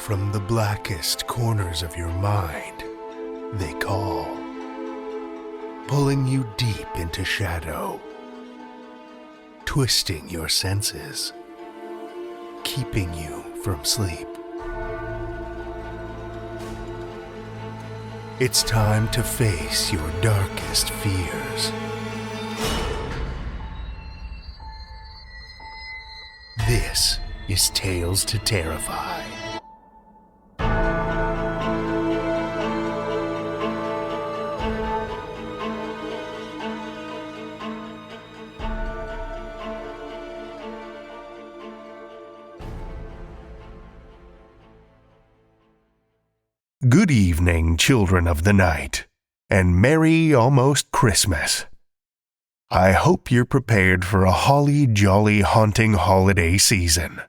From the blackest corners of your mind, they call, pulling you deep into shadow, twisting your senses, keeping you from sleep. It's time to face your darkest fears. This is Tales to Terrify. Good evening, children of the night, and Merry almost Christmas. I hope you're prepared for a holly jolly haunting holiday season.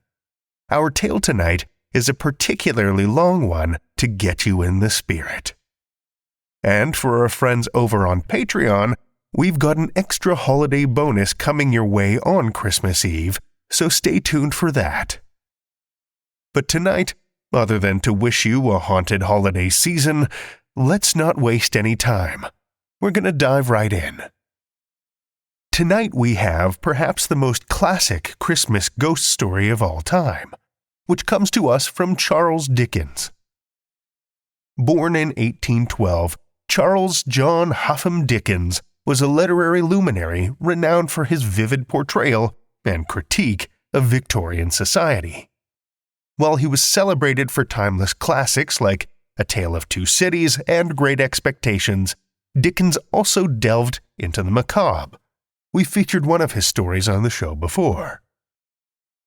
Our tale tonight is a particularly long one to get you in the spirit. And for our friends over on Patreon, we've got an extra holiday bonus coming your way on Christmas Eve, so stay tuned for that. But tonight, other than to wish you a haunted holiday season, let's not waste any time. We're going to dive right in. Tonight we have perhaps the most classic Christmas ghost story of all time, which comes to us from Charles Dickens. Born in 1812, Charles John Huffam Dickens was a literary luminary renowned for his vivid portrayal and critique of Victorian society. While he was celebrated for timeless classics like A Tale of Two Cities and Great Expectations, Dickens also delved into the macabre. We featured one of his stories on the show before.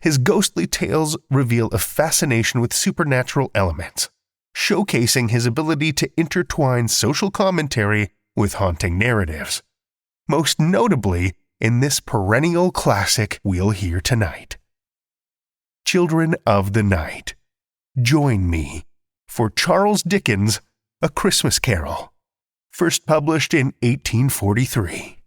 His ghostly tales reveal a fascination with supernatural elements, showcasing his ability to intertwine social commentary with haunting narratives, most notably in this perennial classic we'll hear tonight. Children of the Night, join me for Charles Dickens' A Christmas Carol, first published in 1843.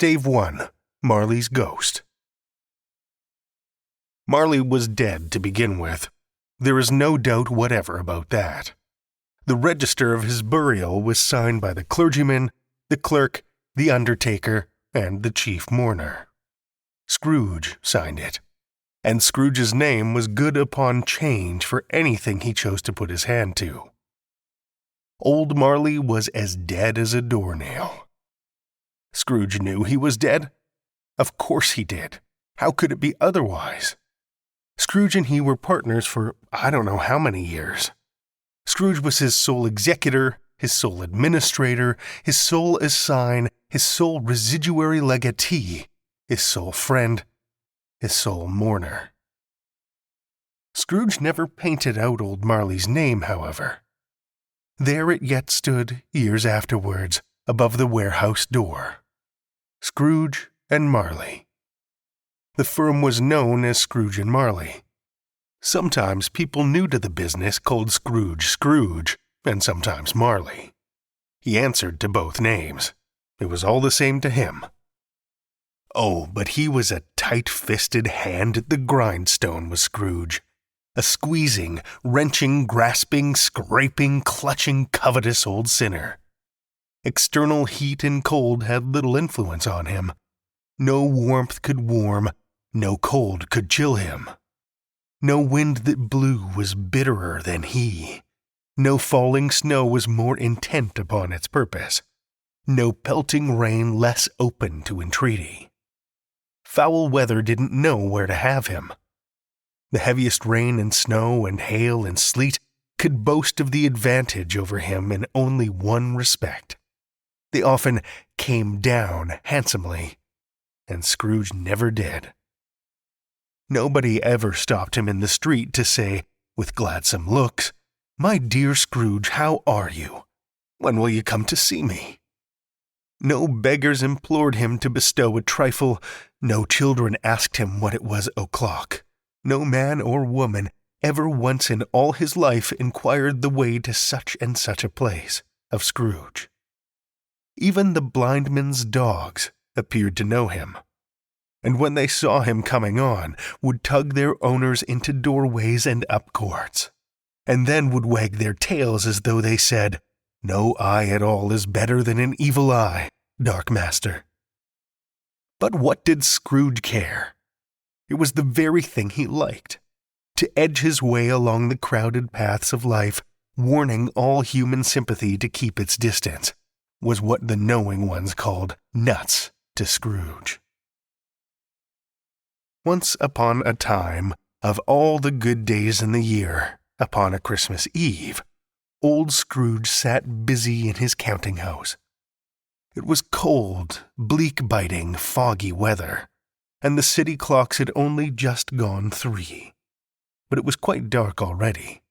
Stave 1. Marley's Ghost. Marley was dead to begin with. There is no doubt whatever about that. The register of his burial was signed by the clergyman, the clerk, the undertaker, and the chief mourner. Scrooge signed it, and Scrooge's name was good upon change for anything he chose to put his hand to. Old Marley was as dead as a doornail. Scrooge knew he was dead. Of course he did. How could it be otherwise? Scrooge and he were partners for I don't know how many years. Scrooge was his sole executor, his sole administrator, his sole assign, his sole residuary legatee, his sole friend, his sole mourner. Scrooge never painted out old Marley's name, however. There it yet stood, years afterwards, above the warehouse door. Scrooge and Marley. The firm was known as Scrooge and Marley. Sometimes people new to the business called Scrooge, and sometimes Marley. He answered to both names. It was all the same to him. Oh, but he was a tight-fisted hand at the grindstone, was Scrooge. A squeezing, wrenching, grasping, scraping, clutching, covetous old sinner. External heat and cold had little influence on him. No warmth could warm, no cold could chill him. No wind that blew was bitterer than he. No falling snow was more intent upon its purpose. No pelting rain less open to entreaty. Foul weather didn't know where to have him. The heaviest rain and snow and hail and sleet could boast of the advantage over him in only one respect. They often came down handsomely. and Scrooge never did. Nobody ever stopped him in the street to say, with gladsome looks, "My dear Scrooge, how are you? When will you come to see me?" No beggars implored him to bestow a trifle, no children asked him what it was o'clock, no man or woman ever once in all his life inquired the way to such and such a place of Scrooge. Even the blindman's dogs appeared to know him, and when they saw him coming on, would tug their owners into doorways and up courts, and then would wag their tails as though they said, "No eye at all is better than an evil eye, dark master." But what did Scrooge care? It was the very thing he liked, to edge his way along the crowded paths of life, warning all human sympathy to keep its distance, was what the knowing ones called nuts to Scrooge. Once upon a time, of all the good days in the year, upon a Christmas Eve, old Scrooge sat busy in his counting-house. It was cold, bleak-biting, foggy weather, and the city clocks had only just gone 3. But it was quite dark already.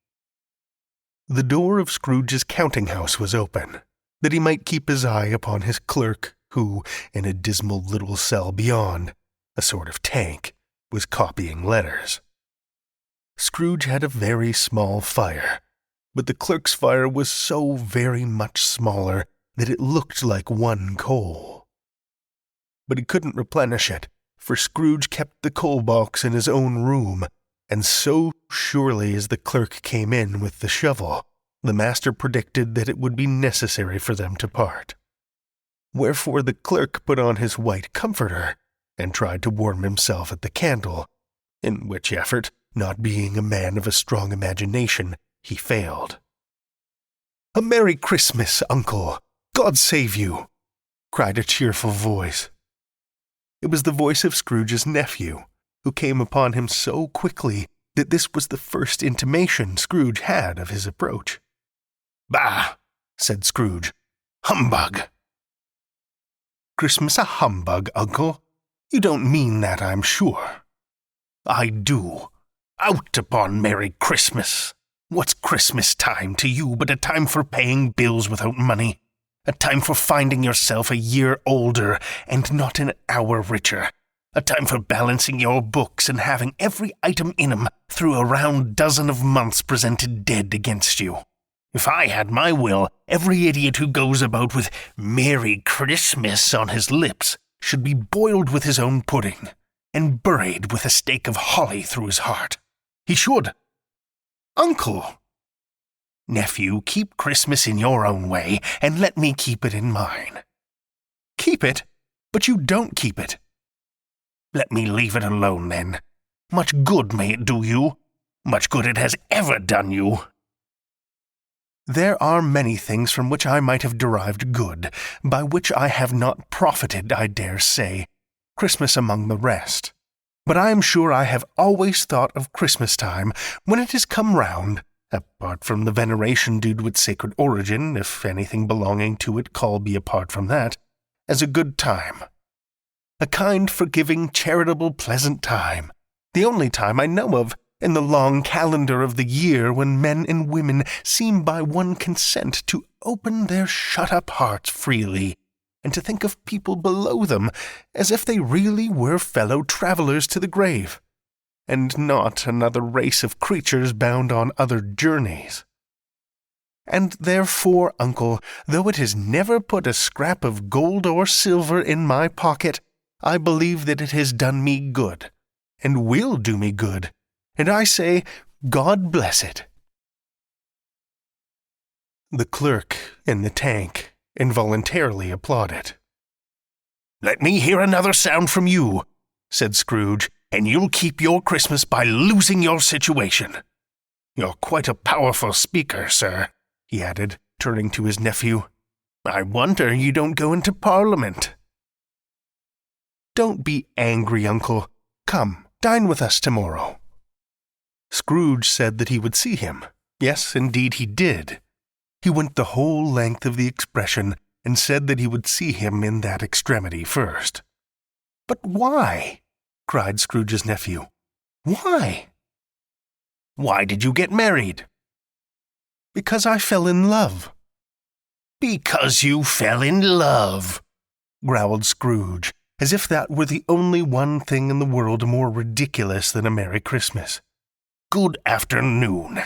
The door of Scrooge's counting-house was open, that he might keep his eye upon his clerk, who, in a dismal little cell beyond, a sort of tank, was copying letters. Scrooge had a very small fire, but the clerk's fire was so very much smaller that it looked like one coal. But he couldn't replenish it, for Scrooge kept the coal box in his own room, and so surely as the clerk came in with the shovel, the master predicted that it would be necessary for them to part. Wherefore the clerk put on his white comforter, and tried to warm himself at the candle, in which effort, not being a man of a strong imagination, he failed. "A Merry Christmas, Uncle! God save you!" cried a cheerful voice. It was the voice of Scrooge's nephew, who came upon him so quickly that this was the first intimation Scrooge had of his approach. "Bah!" said Scrooge. "Humbug!" "Christmas a humbug, Uncle? You don't mean that, I'm sure." "I do. Out upon Merry Christmas! What's Christmas time to you but a time for paying bills without money? A time for finding yourself a year older and not an hour richer? A time for balancing your books and having every item in 'em through a round dozen of months presented dead against you? If I had my will, every idiot who goes about with Merry Christmas on his lips should be boiled with his own pudding, and buried with a stake of holly through his heart. He should. Uncle! Nephew, keep Christmas in your own way, and let me keep it in mine. Keep it? But you don't keep it. Let me leave it alone, then. Much good may it do you. Much good it has ever done you. There are many things from which I might have derived good, by which I have not profited, I dare say, Christmas among the rest. But I am sure I have always thought of Christmas time, when it has come round, apart from the veneration due to its sacred origin, if anything belonging to it call be apart from that, as a good time. A kind, forgiving, charitable, pleasant time, the only time I know of in the long calendar of the year when men and women seem by one consent to open their shut-up hearts freely, and to think of people below them as if they really were fellow-travellers to the grave, and not another race of creatures bound on other journeys. And therefore, Uncle, though it has never put a scrap of gold or silver in my pocket, I believe that it has done me good, and will do me good, and I say, God bless it. The clerk in the tank involuntarily applauded. Let me hear another sound from you, said Scrooge, and you'll keep your Christmas by losing your situation. You're quite a powerful speaker, sir, he added, turning to his nephew. I wonder you don't go into Parliament. Don't be angry, Uncle. Come, dine with us tomorrow. Scrooge said that he would see him. Yes, indeed he did. He went the whole length of the expression and said that he would see him in that extremity first. "But why?" cried Scrooge's nephew. "Why?" "Why did you get married?" "Because I fell in love." "Because you fell in love," growled Scrooge, as if that were the only one thing in the world more ridiculous than a Merry Christmas. "Good afternoon."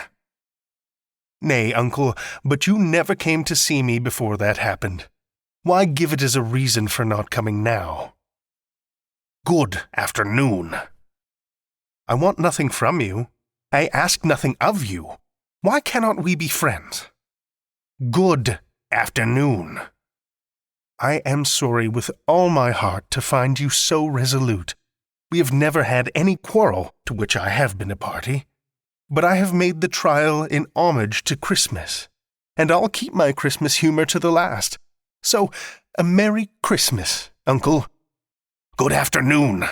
"Nay, uncle, but you never came to see me before that happened. Why give it as a reason for not coming now?" "Good afternoon." "I want nothing from you. I ask nothing of you. Why cannot we be friends?" "Good afternoon." "I am sorry with all my heart to find you so resolute. We have never had any quarrel to which I have been a party. But I have made the trial in homage to Christmas, and I'll keep my Christmas humor to the last. So, a Merry Christmas, Uncle." "Good afternoon."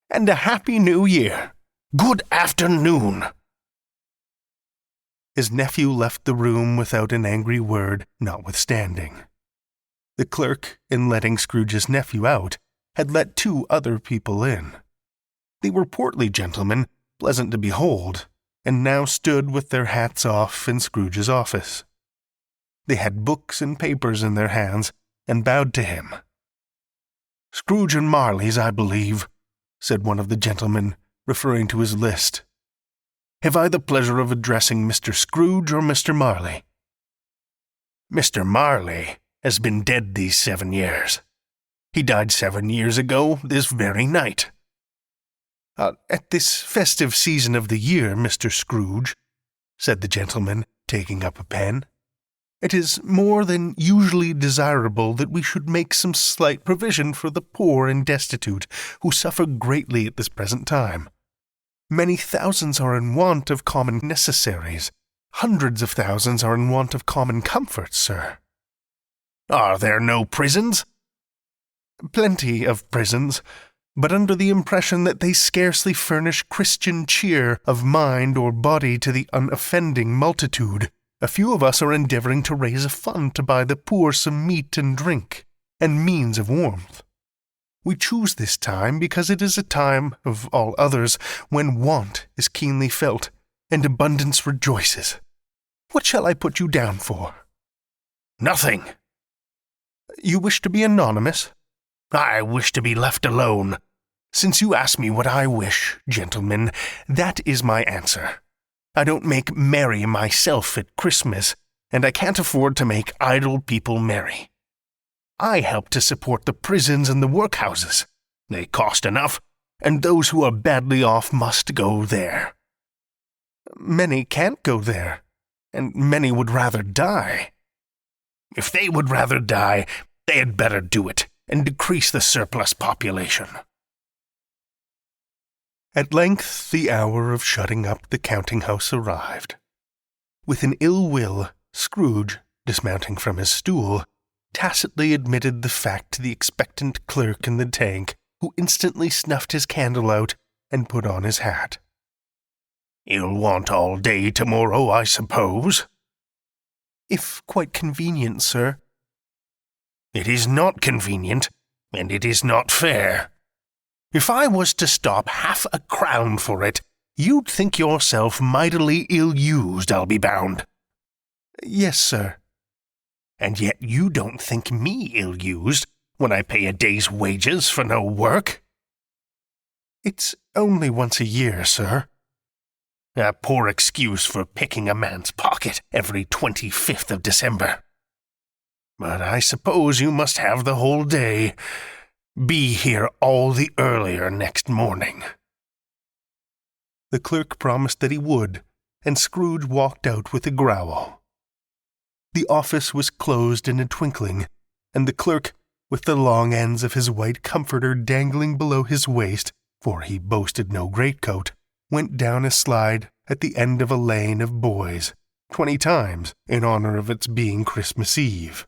"And a Happy New Year." "Good afternoon." His nephew left the room without an angry word, notwithstanding. The clerk, in letting Scrooge's nephew out, had let 2 other people in. They were portly gentlemen, pleasant to behold, and now stood with their hats off in Scrooge's office. They had books and papers in their hands, and bowed to him. "Scrooge and Marley's, I believe," said one of the gentlemen, referring to his list. "Have I the pleasure of addressing Mr. Scrooge or Mr. Marley?" "Mr. Marley has been dead these 7 years. He died 7 years ago this very night." "At this festive season of the year, Mr. Scrooge," said the gentleman, taking up a pen, "it is more than usually desirable that we should make some slight provision for the poor and destitute, who suffer greatly at this present time. Many thousands are in want of common necessaries. Hundreds of thousands are in want of common comforts, sir." "Are there no prisons?" "Plenty of prisons, but under the impression that they scarcely furnish Christian cheer of mind or body to the unoffending multitude, a few of us are endeavoring to raise a fund to buy the poor some meat and drink, and means of warmth. We choose this time because it is a time, of all others, when want is keenly felt, and abundance rejoices. What shall I put you down for?" "Nothing." "You wish to be anonymous?" "I wish to be left alone. Since you ask me what I wish, gentlemen, that is my answer. I don't make merry myself at Christmas, and I can't afford to make idle people merry. I help to support the prisons and the workhouses. They cost enough, and those who are badly off must go there." "Many can't go there, and many would rather die." "If they would rather die, they had better do it, and decrease the surplus population." At length the hour of shutting up the counting-house arrived. With an ill will, Scrooge, dismounting from his stool, tacitly admitted the fact to the expectant clerk in the tank, who instantly snuffed his candle out and put on his hat. "You'll want all day tomorrow, I suppose?" "If quite convenient, sir." "It is not convenient, and it is not fair. If I was to stop 1/2 crown for it, you'd think yourself mightily ill-used, I'll be bound." "Yes, sir." "And yet you don't think me ill-used when I pay a day's wages for no work?" "It's only once a year, sir." "A poor excuse for picking a man's pocket every 25th of December. But I suppose you must have the whole day. Be here all the earlier next morning." The clerk promised that he would, and Scrooge walked out with a growl. The office was closed in a twinkling, and the clerk, with the long ends of his white comforter dangling below his waist, for he boasted no greatcoat, went down a slide at the end of a lane of boys, 20 times in honor of its being Christmas Eve,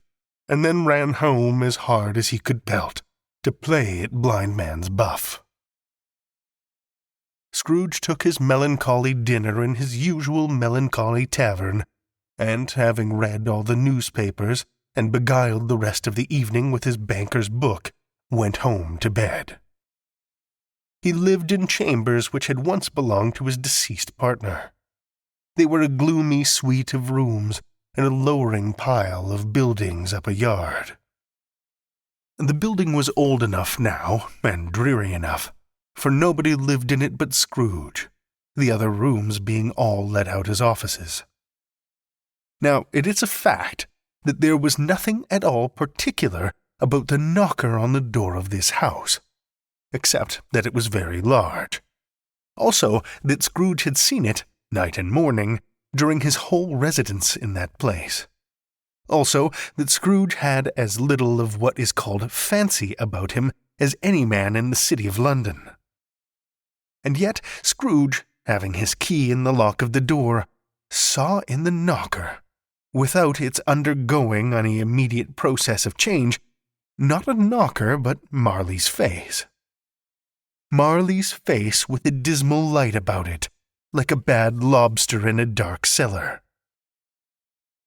and then ran home as hard as he could pelt, to play at blind man's buff. Scrooge took his melancholy dinner in his usual melancholy tavern, and, having read all the newspapers and beguiled the rest of the evening with his banker's book, went home to bed. He lived in chambers which had once belonged to his deceased partner. They were a gloomy suite of rooms and a lowering pile of buildings up a yard. The building was old enough now, and dreary enough, for nobody lived in it but Scrooge, the other rooms being all let out as offices. Now, it is a fact that there was nothing at all particular about the knocker on the door of this house, except that it was very large. Also, that Scrooge had seen it, night and morning, during his whole residence in that place. Also, that Scrooge had as little of what is called fancy about him as any man in the city of London. And yet Scrooge, having his key in the lock of the door, saw in the knocker, without its undergoing any immediate process of change, not a knocker but Marley's face. Marley's face with a dismal light about it, like a bad lobster in a dark cellar.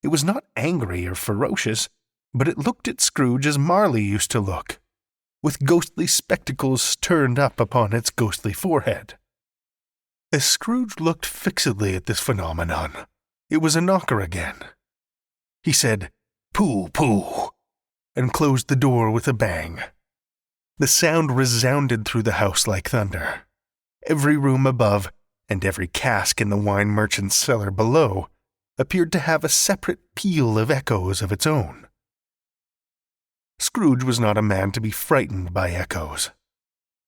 It was not angry or ferocious, but it looked at Scrooge as Marley used to look, with ghostly spectacles turned up upon its ghostly forehead. As Scrooge looked fixedly at this phenomenon, it was a knocker again. He said, "Pooh, pooh," and closed the door with a bang. The sound resounded through the house like thunder. Every room above, and every cask in the wine merchant's cellar below, appeared to have a separate peal of echoes of its own. Scrooge was not a man to be frightened by echoes.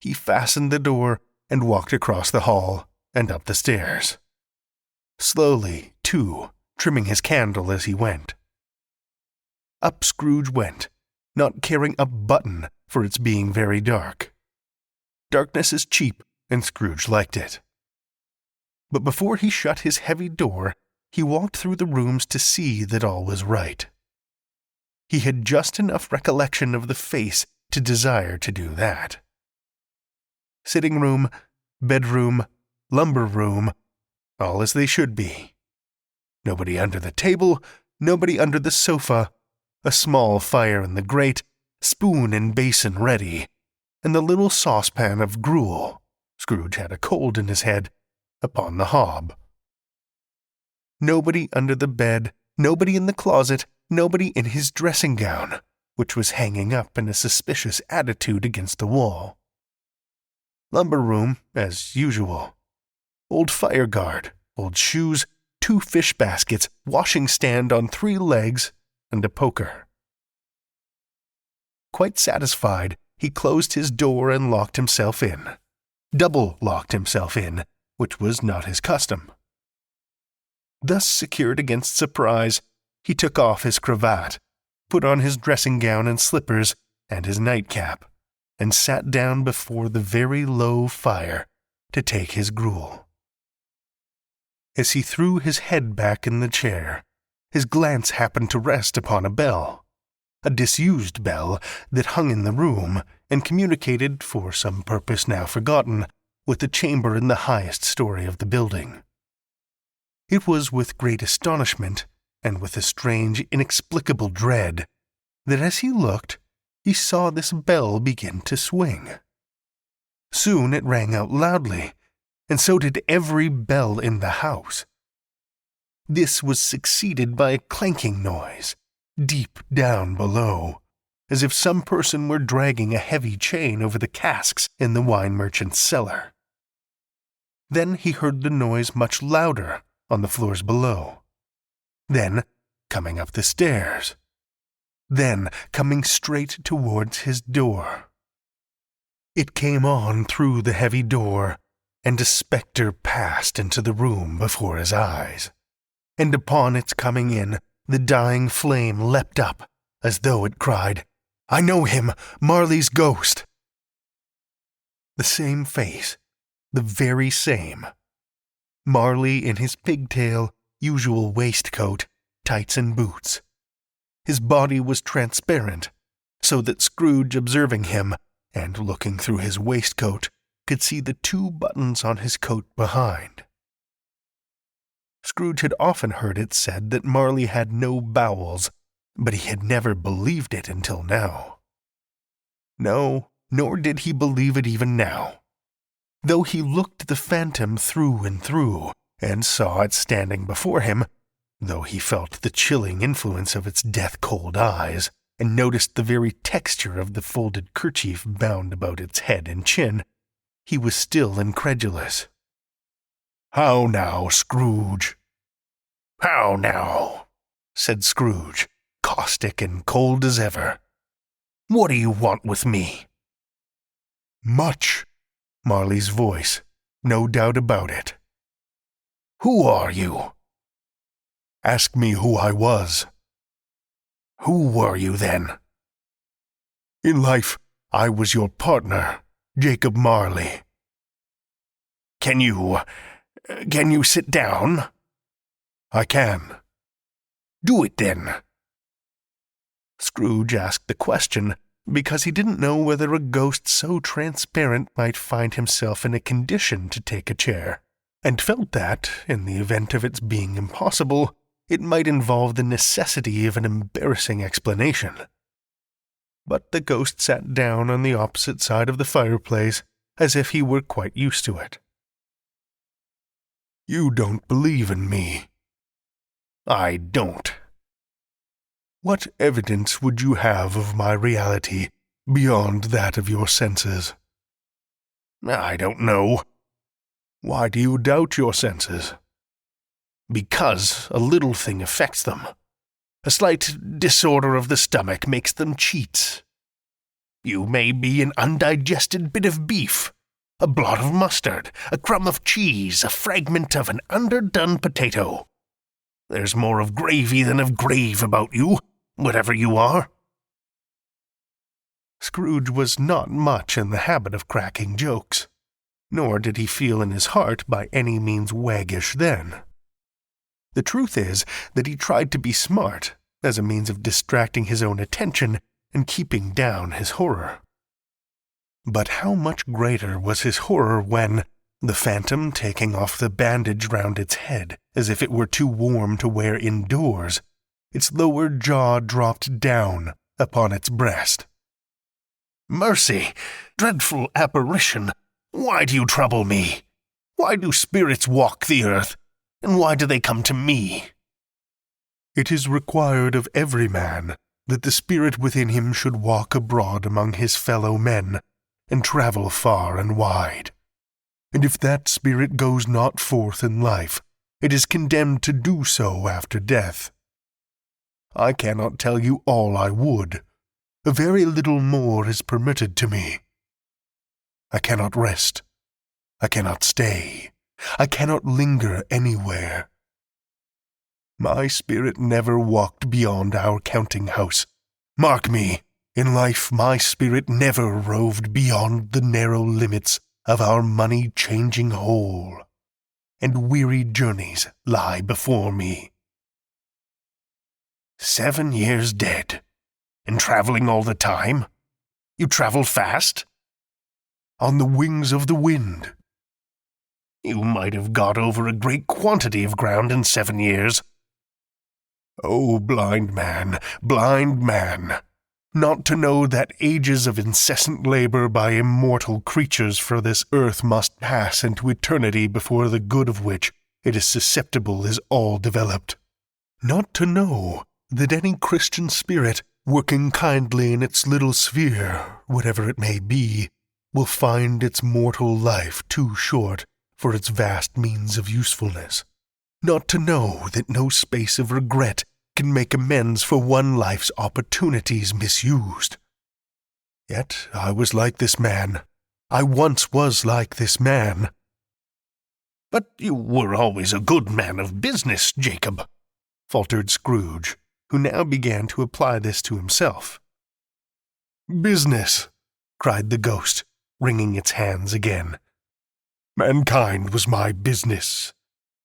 He fastened the door and walked across the hall and up the stairs. Slowly, too, trimming his candle as he went. Up Scrooge went, not caring a button for its being very dark. Darkness is cheap, and Scrooge liked it. But before he shut his heavy door, he walked through the rooms to see that all was right. He had just enough recollection of the face to desire to do that. Sitting room, bedroom, lumber room, all as they should be. Nobody under the table, nobody under the sofa, a small fire in the grate, spoon and basin ready, and the little saucepan of gruel, Scrooge had a cold in his head, upon the hob. Nobody under the bed, nobody in the closet, nobody in his dressing gown, which was hanging up in a suspicious attitude against the wall. Lumber room, as usual. Old fire guard, old shoes, 2 fish baskets, washing stand on 3 legs, and a poker. Quite satisfied, he closed his door and locked himself in. Double-locked himself in, which was not his custom. Thus secured against surprise, he took off his cravat, put on his dressing gown and slippers, and his nightcap, and sat down before the very low fire to take his gruel. As he threw his head back in the chair, his glance happened to rest upon a bell, a disused bell that hung in the room and communicated, for some purpose now forgotten, with the chamber in the highest story of the building. It was with great astonishment, and with a strange, inexplicable dread, that as he looked, he saw this bell begin to swing. Soon it rang out loudly, and so did every bell in the house. This was succeeded by a clanking noise, deep down below, as if some person were dragging a heavy chain over the casks in the wine merchant's cellar. Then he heard the noise much louder on the floors below. Then, coming up the stairs. Then, coming straight towards his door. It came on through the heavy door, and a spectre passed into the room before his eyes. And upon its coming in, the dying flame leapt up, as though it cried, "I know him, Marley's ghost!" The same face, the very same. Marley in his pigtail, usual waistcoat, tights and boots. His body was transparent, so that Scrooge, observing him, and looking through his waistcoat, could see the 2 buttons on his coat behind. Scrooge had often heard it said that Marley had no bowels, but he had never believed it until now. No, nor did he believe it even now. Though he looked the phantom through and through, and saw it standing before him, though he felt the chilling influence of its death-cold eyes, and noticed the very texture of the folded kerchief bound about its head and chin, he was still incredulous. "How now, Scrooge?" "How now?" said Scrooge, caustic and cold as ever. "What do you want with me?" "Much," Marley's voice, no doubt about it. "Who are you?" "Ask me who I was." "Who were you then?" "In life, I was your partner, Jacob Marley." Can you sit down?" "I can." "Do it then." Scrooge asked the question because he didn't know whether a ghost so transparent might find himself in a condition to take a chair, and felt that, in the event of its being impossible, it might involve the necessity of an embarrassing explanation. But the ghost sat down on the opposite side of the fireplace, as if he were quite used to it. "You don't believe in me." "I don't." "What evidence would you have of my reality beyond that of your senses?" "I don't know." "Why do you doubt your senses?" "Because a little thing affects them. A slight disorder of the stomach makes them cheats. You may be an undigested bit of beef, a blot of mustard, a crumb of cheese, a fragment of an underdone potato. There's more of gravy than of grave about you, whatever you are." Scrooge was not much in the habit of cracking jokes, nor did he feel in his heart by any means waggish then. The truth is that he tried to be smart, as a means of distracting his own attention and keeping down his horror. But how much greater was his horror when, the phantom taking off the bandage round its head as if it were too warm to wear indoors, its lower jaw dropped down upon its breast. "Mercy! Dreadful apparition! Why do you trouble me? Why do spirits walk the earth, and why do they come to me?" "It is required of every man that the spirit within him should walk abroad among his fellow men, and travel far and wide. And if that spirit goes not forth in life, it is condemned to do so after death. I cannot tell you all I would. A very little more is permitted to me. I cannot rest. I cannot stay. I cannot linger anywhere. My spirit never walked beyond our counting-house. Mark me, in life my spirit never roved beyond the narrow limits of our money-changing hole, and weary journeys lie before me." 7 years dead, and traveling all the time? You travel fast? On the wings of the wind. You might have got over a great quantity of ground in 7 years. Oh, blind man, not to know that ages of incessant labor by immortal creatures for this earth must pass into eternity before the good of which it is susceptible is all developed. Not to know that any Christian spirit, working kindly in its little sphere, whatever it may be, will find its mortal life too short for its vast means of usefulness. Not to know that no space of regret can make amends for one life's opportunities misused. Yet I was like this man. I once was like this man. But you were always a good man of business, Jacob, faltered Scrooge, who now began to apply this to himself. Business, cried the ghost, wringing its hands again. Mankind was my business.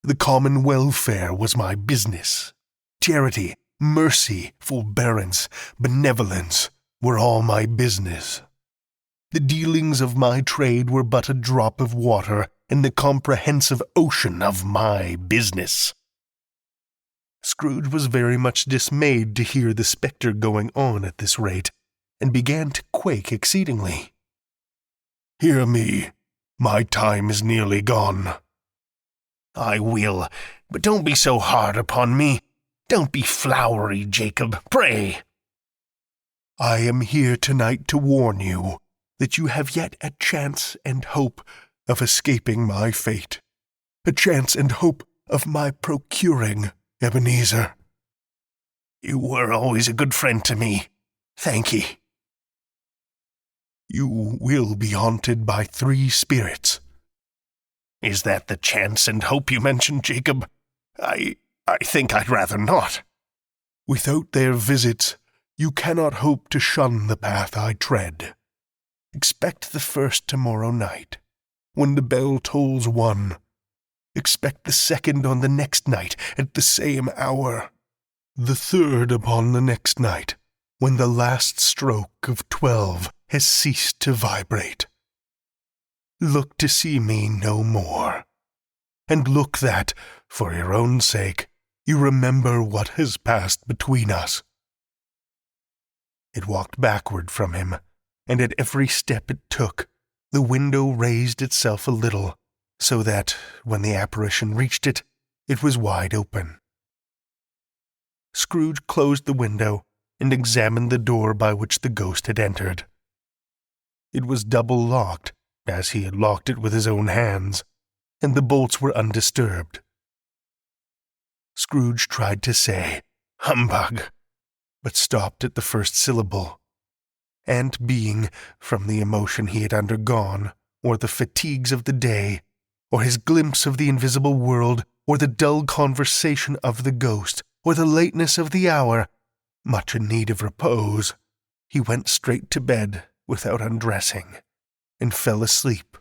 The common welfare was my business. Charity, mercy, forbearance, benevolence were all my business. The dealings of my trade were but a drop of water in the comprehensive ocean of my business. Scrooge was very much dismayed to hear the spectre going on at this rate, and began to quake exceedingly. Hear me, My time is nearly gone." "I will, but don't be so hard upon me. Don't be flowery, Jacob, pray." "I am here tonight to warn you that you have yet a chance and hope of escaping my fate, a chance and hope of my procuring Ebenezer." "You were always a good friend to me. Thank ye." "You will be haunted by 3 spirits. "Is that the chance and hope you mentioned, Jacob? I think I'd rather not." "Without their visits, you cannot hope to shun the path I tread. Expect the first tomorrow night, when the bell tolls 1. Expect the second on the next night at the same hour. The third upon the next night, when the last stroke of 12 has ceased to vibrate. Look to see me no more, and look that, for your own sake, you remember what has passed between us." It walked backward from him, and at every step it took, the window raised itself a little, so that, when the apparition reached it, it was wide open. Scrooge closed the window and examined the door by which the ghost had entered. It was double-locked, as he had locked it with his own hands, and the bolts were undisturbed. Scrooge tried to say, "Humbug," but stopped at the first syllable, and being, from the emotion he had undergone, or the fatigues of the day, or his glimpse of the invisible world, or the dull conversation of the ghost, or the lateness of the hour, much in need of repose, he went straight to bed without undressing, and fell asleep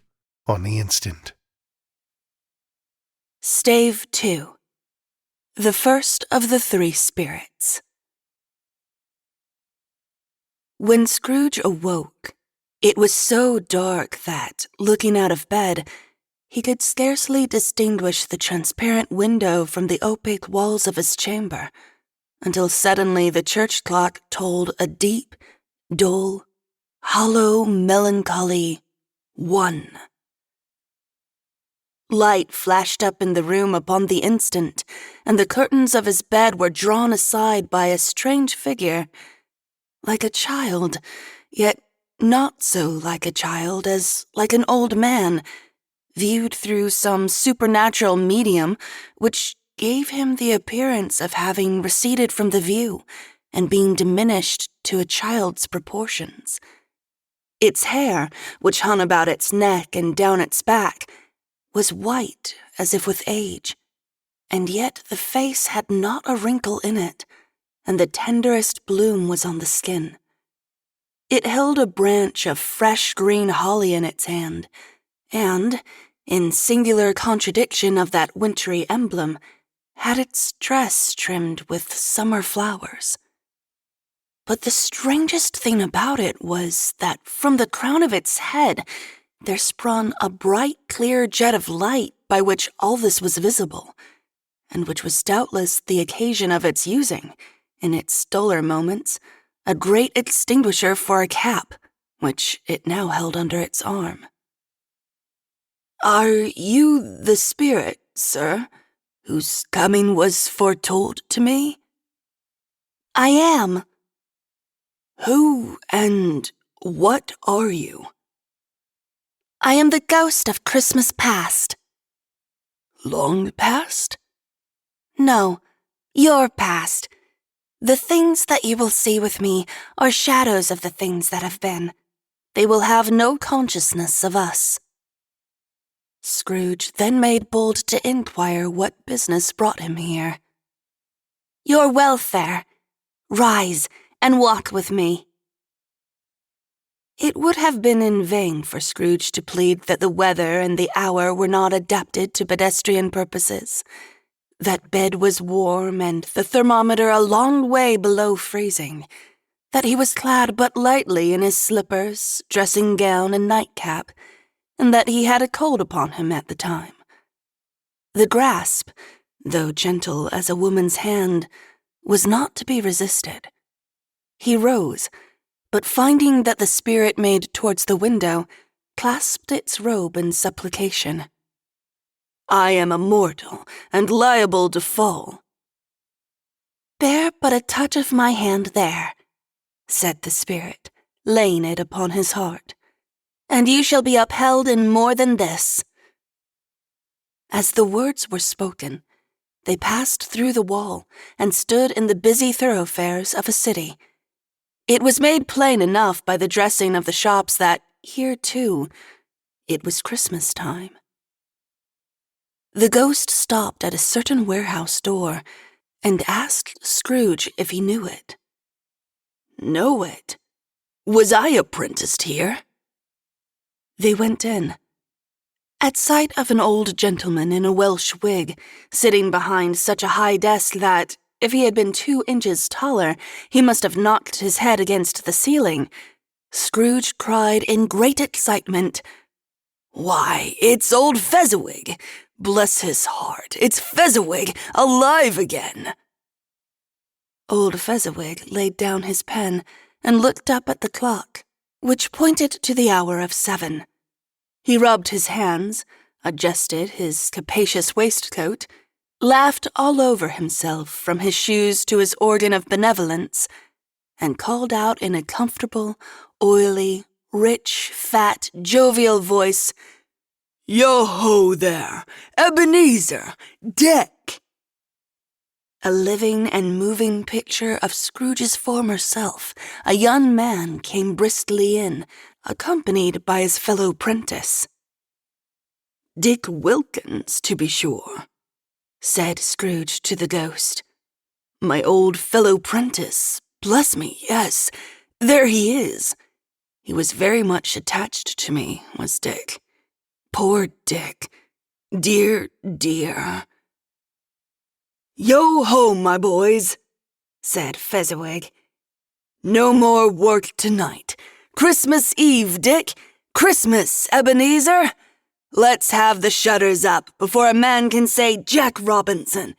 on the instant. Stave 2. The first of the 3 spirits. When Scrooge awoke, it was so dark that, looking out of bed, he could scarcely distinguish the transparent window from the opaque walls of his chamber, until suddenly the church clock tolled a deep, dull, hollow, melancholy 1. Light flashed up in the room upon the instant, and the curtains of his bed were drawn aside by a strange figure, like a child, yet not so like a child as like an old man, viewed through some supernatural medium which gave him the appearance of having receded from the view and being diminished to a child's proportions. Its hair, which hung about its neck and down its back, was white as if with age, and yet the face had not a wrinkle in it, and the tenderest bloom was on the skin. It held a branch of fresh green holly in its hand, and, in singular contradiction of that wintry emblem, had its dress trimmed with summer flowers. But the strangest thing about it was that from the crown of its head there sprung a bright, clear jet of light by which all this was visible, and which was doubtless the occasion of its using, in its duller moments, a great extinguisher for a cap, which it now held under its arm. "Are you the spirit, sir, whose coming was foretold to me?" "I am." "Who and what are you?" "I am the ghost of Christmas past." "Long past?" "No, your past. The things that you will see with me are shadows of the things that have been. They will have no consciousness of us." Scrooge then made bold to inquire what business brought him here. "Your welfare. Rise and walk with me." It would have been in vain for Scrooge to plead that the weather and the hour were not adapted to pedestrian purposes, that bed was warm and the thermometer a long way below freezing, that he was clad but lightly in his slippers, dressing-gown, and nightcap, and that he had a cold upon him at the time. The grasp, though gentle as a woman's hand, was not to be resisted. He rose, but finding that the spirit made towards the window, clasped its robe in supplication. "I am a mortal, and liable to fall." "Bear but a touch of my hand there," said the spirit, laying it upon his heart, "and you shall be upheld in more than this." As the words were spoken, they passed through the wall and stood in the busy thoroughfares of a city. It was made plain enough by the dressing of the shops that, here too, it was Christmas time. The ghost stopped at a certain warehouse door and asked Scrooge if he knew it. "Know it? Was I apprenticed here?" They went in. At sight of an old gentleman in a Welsh wig, sitting behind such a high desk that, if he had been 2 inches taller, he must have knocked his head against the ceiling, Scrooge cried in great excitement, "Why, it's old Fezziwig! Bless his heart, it's Fezziwig alive again!" Old Fezziwig laid down his pen and looked up at the clock, which pointed to the hour of 7. He rubbed his hands, adjusted his capacious waistcoat, laughed all over himself from his shoes to his organ of benevolence, and called out in a comfortable, oily, rich, fat, jovial voice, "Yo-ho there! Ebenezer! Dick!" A living and moving picture of Scrooge's former self, a young man came briskly in, accompanied by his fellow prentice. "Dick Wilkins, to be sure," said Scrooge to the ghost. "My old fellow prentice, bless me, yes, there he is. He was very much attached to me, was Dick. Poor Dick. Dear, dear." "Yo-ho, my boys," said Fezziwig. "No more work tonight. Christmas Eve, Dick. Christmas, Ebenezer. Let's have the shutters up before a man can say Jack Robinson.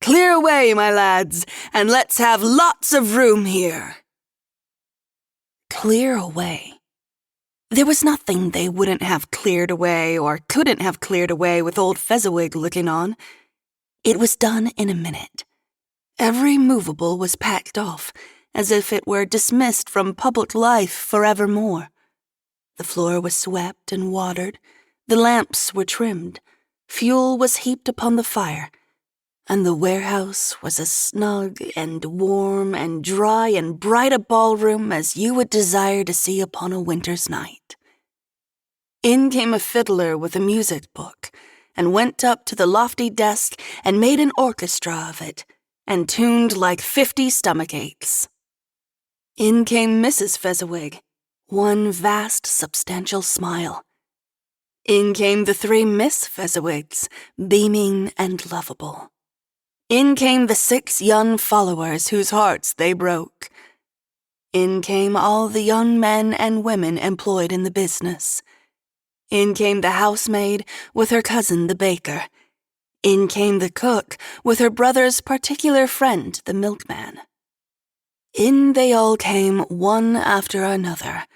Clear away, my lads, and let's have lots of room here." Clear away. There was nothing they wouldn't have cleared away or couldn't have cleared away with old Fezziwig looking on. It was done in a minute. Every movable was packed off, as if it were dismissed from public life forevermore. The floor was swept and watered, the lamps were trimmed, fuel was heaped upon the fire, and the warehouse was as snug and warm and dry and bright a ballroom as you would desire to see upon a winter's night. In came a fiddler with a music book, and went up to the lofty desk and made an orchestra of it, and tuned like 50 stomachaches. In came Mrs. Fezziwig, one vast substantial smile. In came the 3 Miss Fezziwigs, beaming and lovable. In came the 6 young followers whose hearts they broke. In came all the young men and women employed in the business. In came the housemaid with her cousin the baker. In came the cook with her brother's particular friend the milkman. In they all came one after another,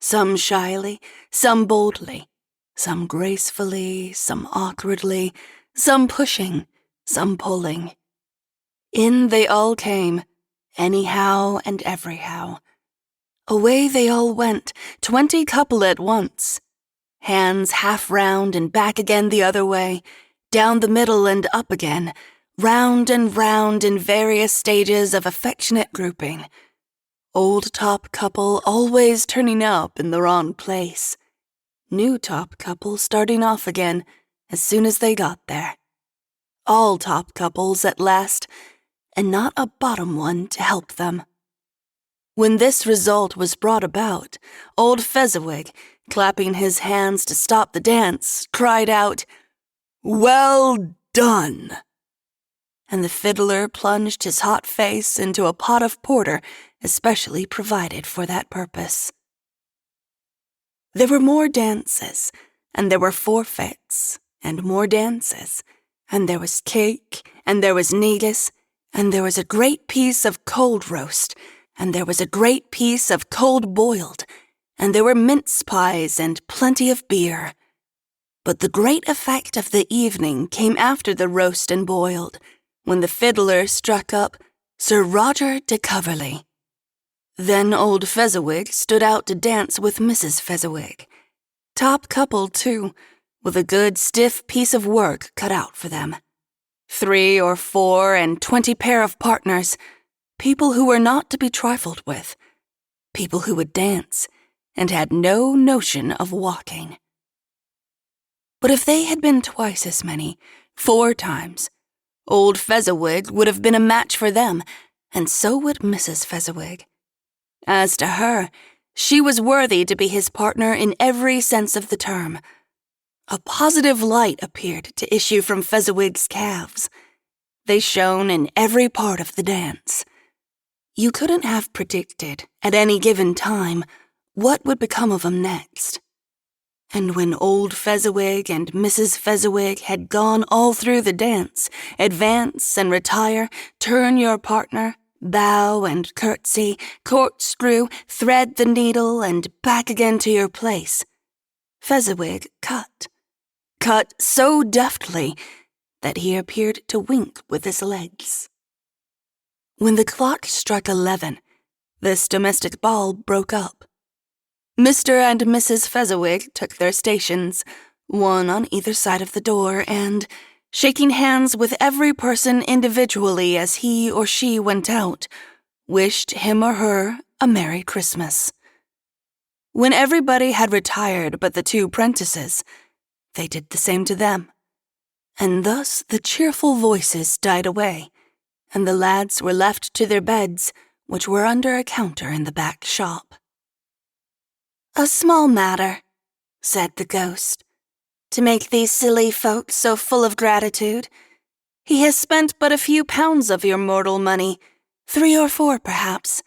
some shyly, some boldly, some gracefully, some awkwardly, some pushing, some pulling. In they all came, anyhow and everyhow. Away they all went, 20 couple at once. Hands half round and back again the other way, down the middle and up again, round and round in various stages of affectionate grouping. Old top couple always turning up in the wrong place. New top couple starting off again as soon as they got there. All top couples at last, and not a bottom one to help them. When this result was brought about, old Fezziwig, clapping his hands to stop the dance, cried out, "Well done!" And the fiddler plunged his hot face into a pot of porter especially provided for that purpose. There were more dances, and there were forfeits, and more dances, and there was cake, and there was negus, and there was a great piece of cold roast, and there was a great piece of cold boiled, and there were mince pies and plenty of beer. But the great effect of the evening came after the roast and boiled, when the fiddler struck up Sir Roger de Coverley. Then old Fezziwig stood out to dance with Mrs. Fezziwig. Top couple, too, with a good stiff piece of work cut out for them. 3 or 4 and 20 pair of partners, people who were not to be trifled with, people who would dance and had no notion of walking. But if they had been twice as many, 4 times, old Fezziwig would have been a match for them, and so would Mrs. Fezziwig. As to her, she was worthy to be his partner in every sense of the term. A positive light appeared to issue from Fezziwig's calves. They shone in every part of the dance. You couldn't have predicted, at any given time, what would become of him next. And when old Fezziwig and Mrs. Fezziwig had gone all through the dance, advance and retire, turn your partner, bow and curtsy, corkscrew, thread the needle, and back again to your place, Fezziwig cut so deftly that he appeared to wink with his legs. When the clock struck 11, this domestic ball broke up. Mr. and Mrs. Fezziwig took their stations, one on either side of the door, and, shaking hands with every person individually as he or she went out, wished him or her a Merry Christmas. When everybody had retired but the 2 prentices, they did the same to them, and thus the cheerful voices died away, and the lads were left to their beds, which were under a counter in the back shop. "A small matter," said the ghost, "to make these silly folks so full of gratitude. He has spent but a few pounds of your mortal money, 3 or 4 perhaps.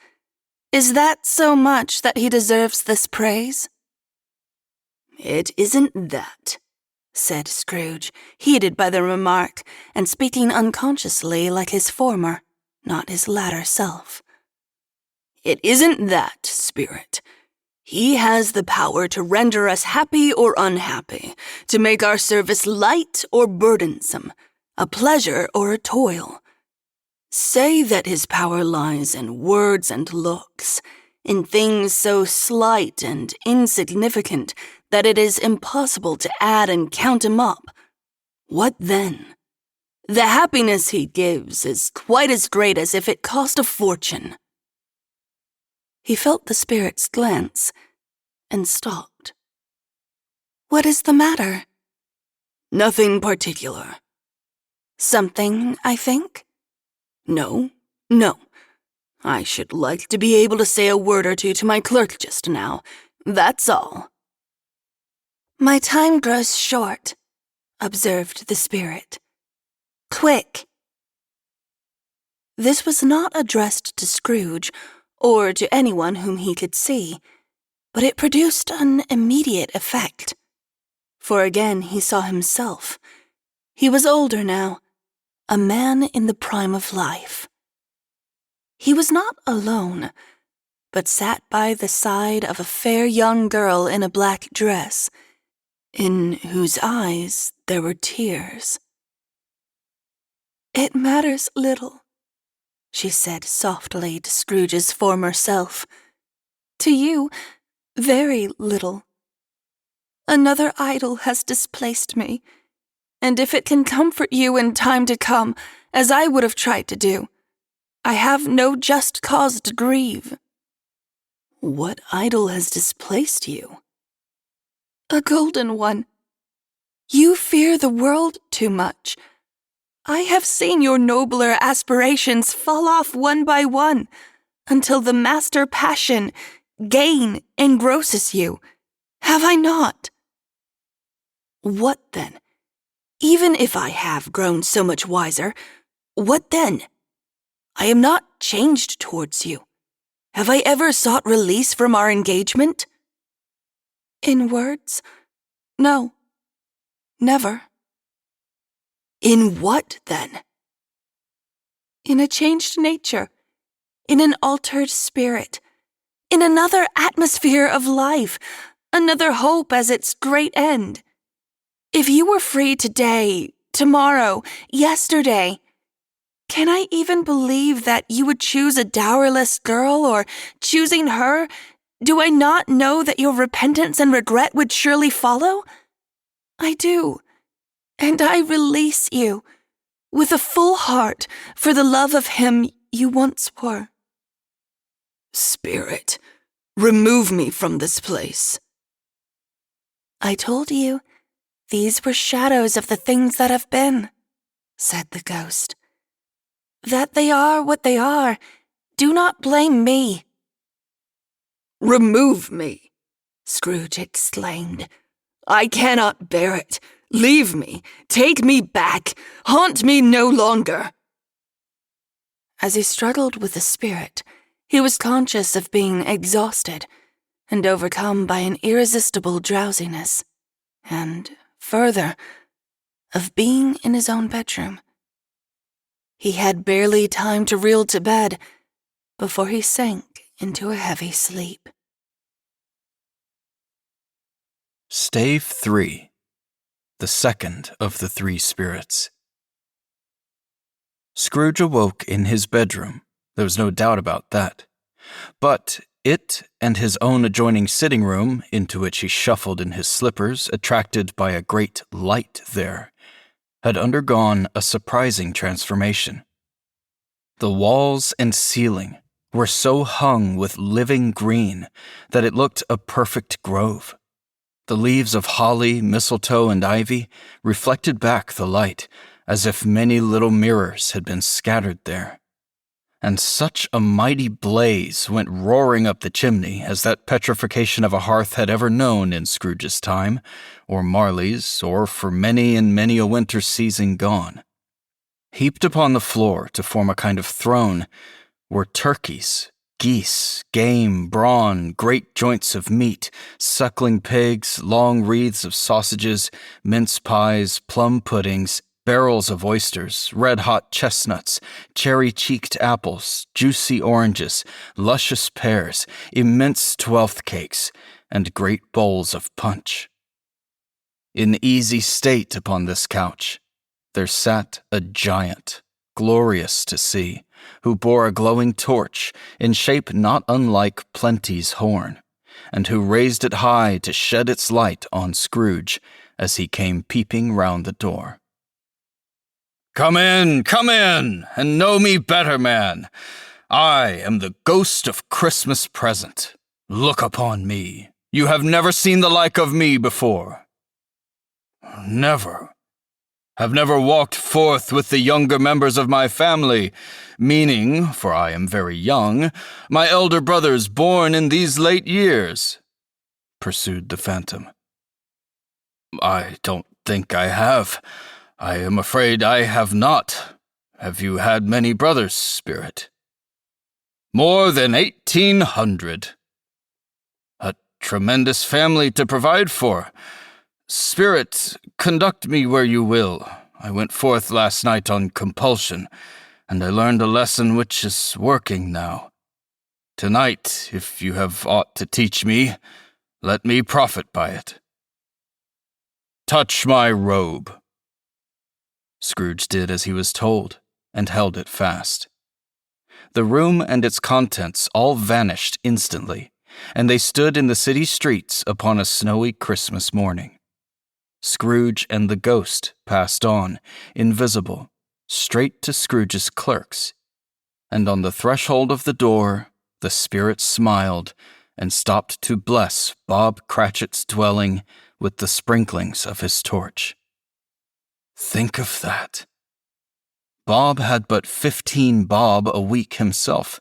Is that so much that he deserves this praise?" "It isn't that," said Scrooge, heated by the remark, and speaking unconsciously like his former, not his latter self. "It isn't that, Spirit. He has the power to render us happy or unhappy, to make our service light or burdensome, a pleasure or a toil. Say that his power lies in words and looks, in things so slight and insignificant that it is impossible to add and count him up. What then? The happiness he gives is quite as great as if it cost a fortune." He felt the spirit's glance and stopped. "What is the matter?" "Nothing particular." "Something, I think?" No. I should like to be able to say a word or two to my clerk just now. That's all." "My time grows short," observed the spirit. "Quick." This was not addressed to Scrooge, or to anyone whom he could see, but it produced an immediate effect. For again he saw himself. He was older now, a man in the prime of life. He was not alone, but sat by the side of a fair young girl in a black dress, in whose eyes there were tears. "It matters little," she said softly to Scrooge's former self. "To you, very little. Another idol has displaced me, and if it can comfort you in time to come, as I would have tried to do, I have no just cause to grieve." "What idol has displaced you?" "A golden one. You fear the world too much. I have seen your nobler aspirations fall off one by one, until the master passion, gain, engrosses you. Have I not?" "What then? Even if I have grown so much wiser, what then? I am not changed towards you. Have I ever sought release from our engagement?" "In words? No. Never." "In what, then?" "In a changed nature, in an altered spirit, in another atmosphere of life, another hope as its great end. If you were free today, tomorrow, yesterday, can I even believe that you would choose a dowerless girl, or, choosing her, do I not know that your repentance and regret would surely follow? I do, and I release you, with a full heart, for the love of him you once were. Spirit, remove me from this place. I told you, these were shadows of the things that have been, said the ghost. That they are what they are, do not blame me. Remove me, Scrooge exclaimed. I cannot bear it. Leave me. Take me back. Haunt me no longer. As he struggled with the spirit, he was conscious of being exhausted and overcome by an irresistible drowsiness, and, further, of being in his own bedroom. He had barely time to reel to bed before he sank into a heavy sleep. Stave 3. The second of the three spirits. Scrooge awoke in his bedroom. There was no doubt about that. But it and his own adjoining sitting room, into which he shuffled in his slippers, attracted by a great light there, had undergone a surprising transformation. The walls and ceiling were so hung with living green that it looked a perfect grove. The leaves of holly, mistletoe, and ivy reflected back the light as if many little mirrors had been scattered there. And such a mighty blaze went roaring up the chimney as that petrification of a hearth had ever known in Scrooge's time, or Marley's, or for many and many a winter season gone. Heaped upon the floor to form a kind of throne were turkeys, geese, game, brawn, great joints of meat, suckling pigs, long wreaths of sausages, mince pies, plum puddings, barrels of oysters, red-hot chestnuts, cherry-cheeked apples, juicy oranges, luscious pears, immense twelfth cakes, and great bowls of punch. In easy state upon this couch, there sat a giant, glorious to see, who bore a glowing torch, in shape not unlike Plenty's horn, and who raised it high to shed its light on Scrooge as he came peeping round the door. Come in, and know me better, man. I am the ghost of Christmas present. Look upon me. You have never seen the like of me before. Never. Have never walked forth with the younger members of my family, meaning, for I am very young, my elder brothers born in these late years, pursued the phantom. I don't think I have. I am afraid I have not. Have you had many brothers, Spirit? More than 1,800. A tremendous family to provide for. Spirit, conduct me where you will. I went forth last night on compulsion, and I learned a lesson which is working now. Tonight, if you have aught to teach me, let me profit by it. Touch my robe. Scrooge did as he was told, and held it fast. The room and its contents all vanished instantly, and they stood in the city streets upon a snowy Christmas morning. Scrooge and the ghost passed on, invisible, straight to Scrooge's clerks, and on the threshold of the door the spirit smiled and stopped to bless Bob Cratchit's dwelling with the sprinklings of his torch. Think of that. Bob had but 15 bob a week himself.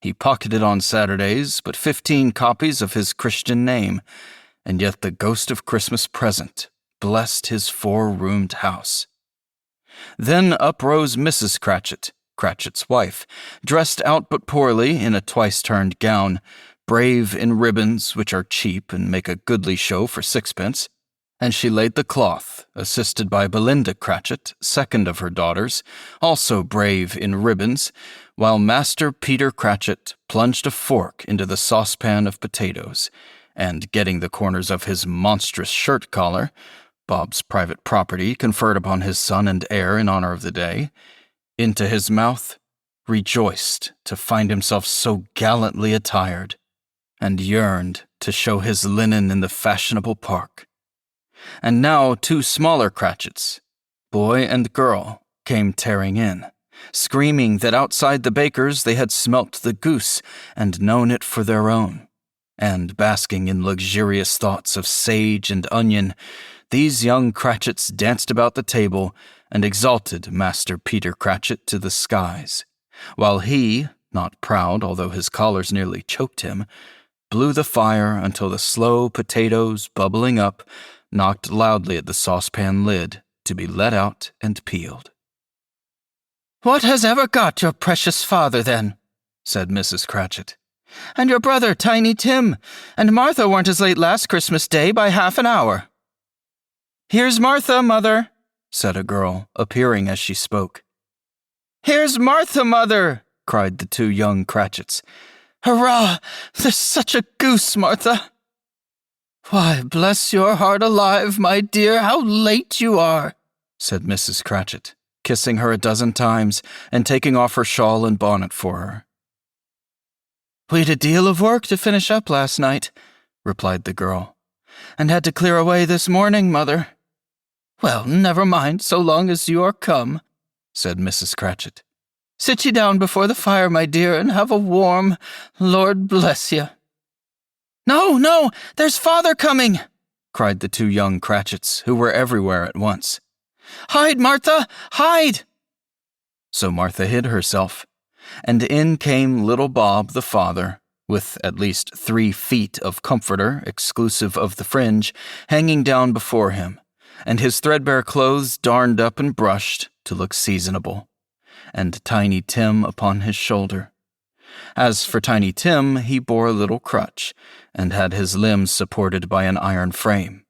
He pocketed on Saturdays but 15 copies of his Christian name, and yet the ghost of Christmas present blessed his 4-roomed house. Then up rose Mrs. Cratchit, Cratchit's wife, dressed out but poorly in a twice-turned gown, brave in ribbons which are cheap and make a goodly show for 6pence, and she laid the cloth, assisted by Belinda Cratchit, second of her daughters, also brave in ribbons, while Master Peter Cratchit plunged a fork into the saucepan of potatoes, and getting the corners of his monstrous shirt collar, Bob's private property conferred upon his son and heir in honor of the day, into his mouth, rejoiced to find himself so gallantly attired, and yearned to show his linen in the fashionable park. And now 2 smaller Cratchits, boy and girl, came tearing in, screaming that outside the baker's they had smelt the goose and known it for their own. And basking in luxurious thoughts of sage and onion, these young Cratchits danced about the table and exalted Master Peter Cratchit to the skies, while he, not proud although his collars nearly choked him, blew the fire until the slow potatoes, bubbling up, knocked loudly at the saucepan lid to be let out and peeled. "What has ever got your precious father, then?" said Mrs. Cratchit. "And your brother, Tiny Tim, and Martha weren't as late last Christmas Day by half an hour." "Here's Martha, Mother," said a girl, appearing as she spoke. "Here's Martha, Mother," cried the 2 young Cratchits. "Hurrah! There's such a goose, Martha." "Why, bless your heart alive, my dear, how late you are," said Mrs. Cratchit, kissing her a dozen times and taking off her shawl and bonnet for her. "We'd a deal of work to finish up last night," replied the girl, "and had to clear away this morning, Mother." "Well, never mind, so long as you are come," said Mrs. Cratchit. "Sit ye down before the fire, my dear, and have a warm, Lord bless ye." "No, there's Father coming," cried the 2 young Cratchits, who were everywhere at once. "Hide, Martha, hide!" So Martha hid herself, and in came little Bob the father, with at least 3 feet of comforter, exclusive of the fringe, hanging down before him, and his threadbare clothes darned up and brushed to look seasonable, and Tiny Tim upon his shoulder. As for Tiny Tim, he bore a little crutch, and had his limbs supported by an iron frame.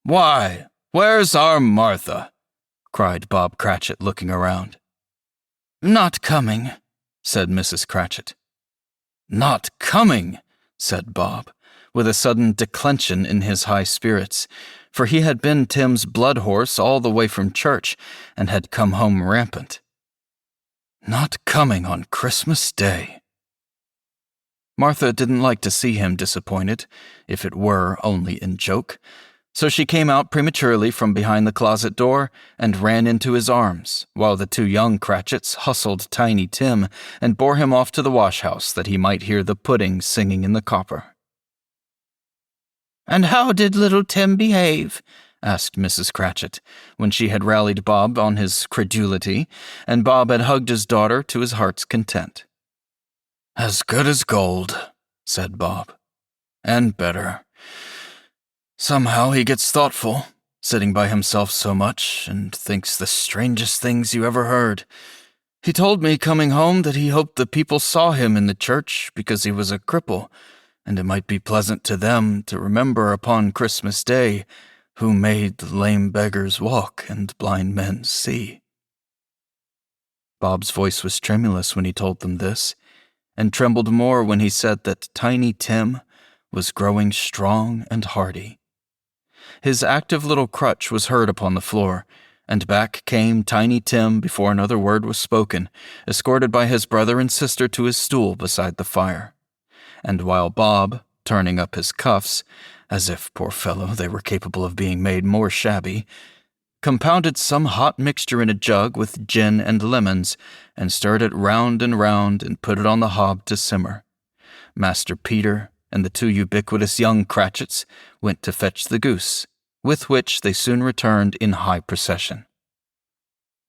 "Why, where's our Martha?" cried Bob Cratchit, looking around. "Not coming," said Mrs. Cratchit. "Not coming," said Bob, with a sudden declension in his high spirits, for he had been Tim's blood horse all the way from church, and had come home rampant. "Not coming on Christmas Day." Martha didn't like to see him disappointed, if it were only in joke, so she came out prematurely from behind the closet door and ran into his arms, while the 2 young Cratchits hustled Tiny Tim and bore him off to the wash-house that he might hear the pudding singing in the copper. "And how did little Tim behave?" asked Mrs. Cratchit, when she had rallied Bob on his credulity, and Bob had hugged his daughter to his heart's content. "As good as gold," said Bob. "And better. Somehow he gets thoughtful, sitting by himself so much, and thinks the strangest things you ever heard. He told me coming home that he hoped the people saw him in the church because he was a cripple, and it might be pleasant to them to remember upon Christmas Day who made the lame beggars walk and blind men see." Bob's voice was tremulous when he told them this, and trembled more when he said that Tiny Tim was growing strong and hearty. His active little crutch was heard upon the floor, and back came Tiny Tim before another word was spoken, escorted by his brother and sister to his stool beside the fire. And while Bob, turning up his cuffs, as if, poor fellow, they were capable of being made more shabby, compounded some hot mixture in a jug with gin and lemons, and stirred it round and put it on the hob to simmer, Master Peter and the 2 ubiquitous young Cratchits went to fetch the goose, with which they soon returned in high procession.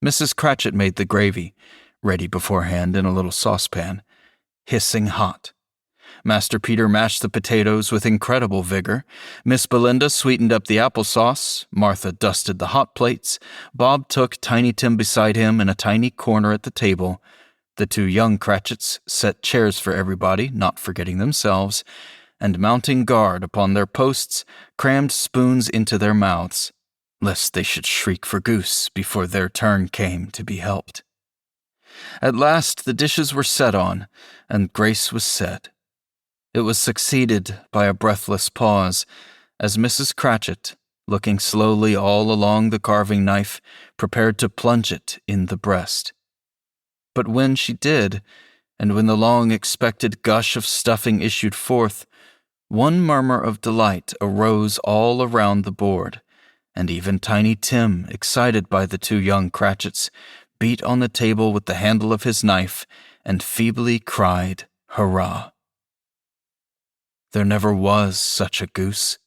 Mrs. Cratchit made the gravy, ready beforehand in a little saucepan, hissing hot. Master Peter mashed the potatoes with incredible vigor, Miss Belinda sweetened up the applesauce, Martha dusted the hot plates, Bob took Tiny Tim beside him in a tiny corner at the table, the 2 young Cratchits set chairs for everybody, not forgetting themselves, and mounting guard upon their posts, crammed spoons into their mouths, lest they should shriek for goose before their turn came to be helped. At last the dishes were set on, and grace was said. It was succeeded by a breathless pause, as Mrs. Cratchit, looking slowly all along the carving knife, prepared to plunge it in the breast. But when she did, and when the long-expected gush of stuffing issued forth, one murmur of delight arose all around the board, and even Tiny Tim, excited by the two young Cratchits, beat on the table with the handle of his knife and feebly cried, "Hurrah!" There never was such a goose.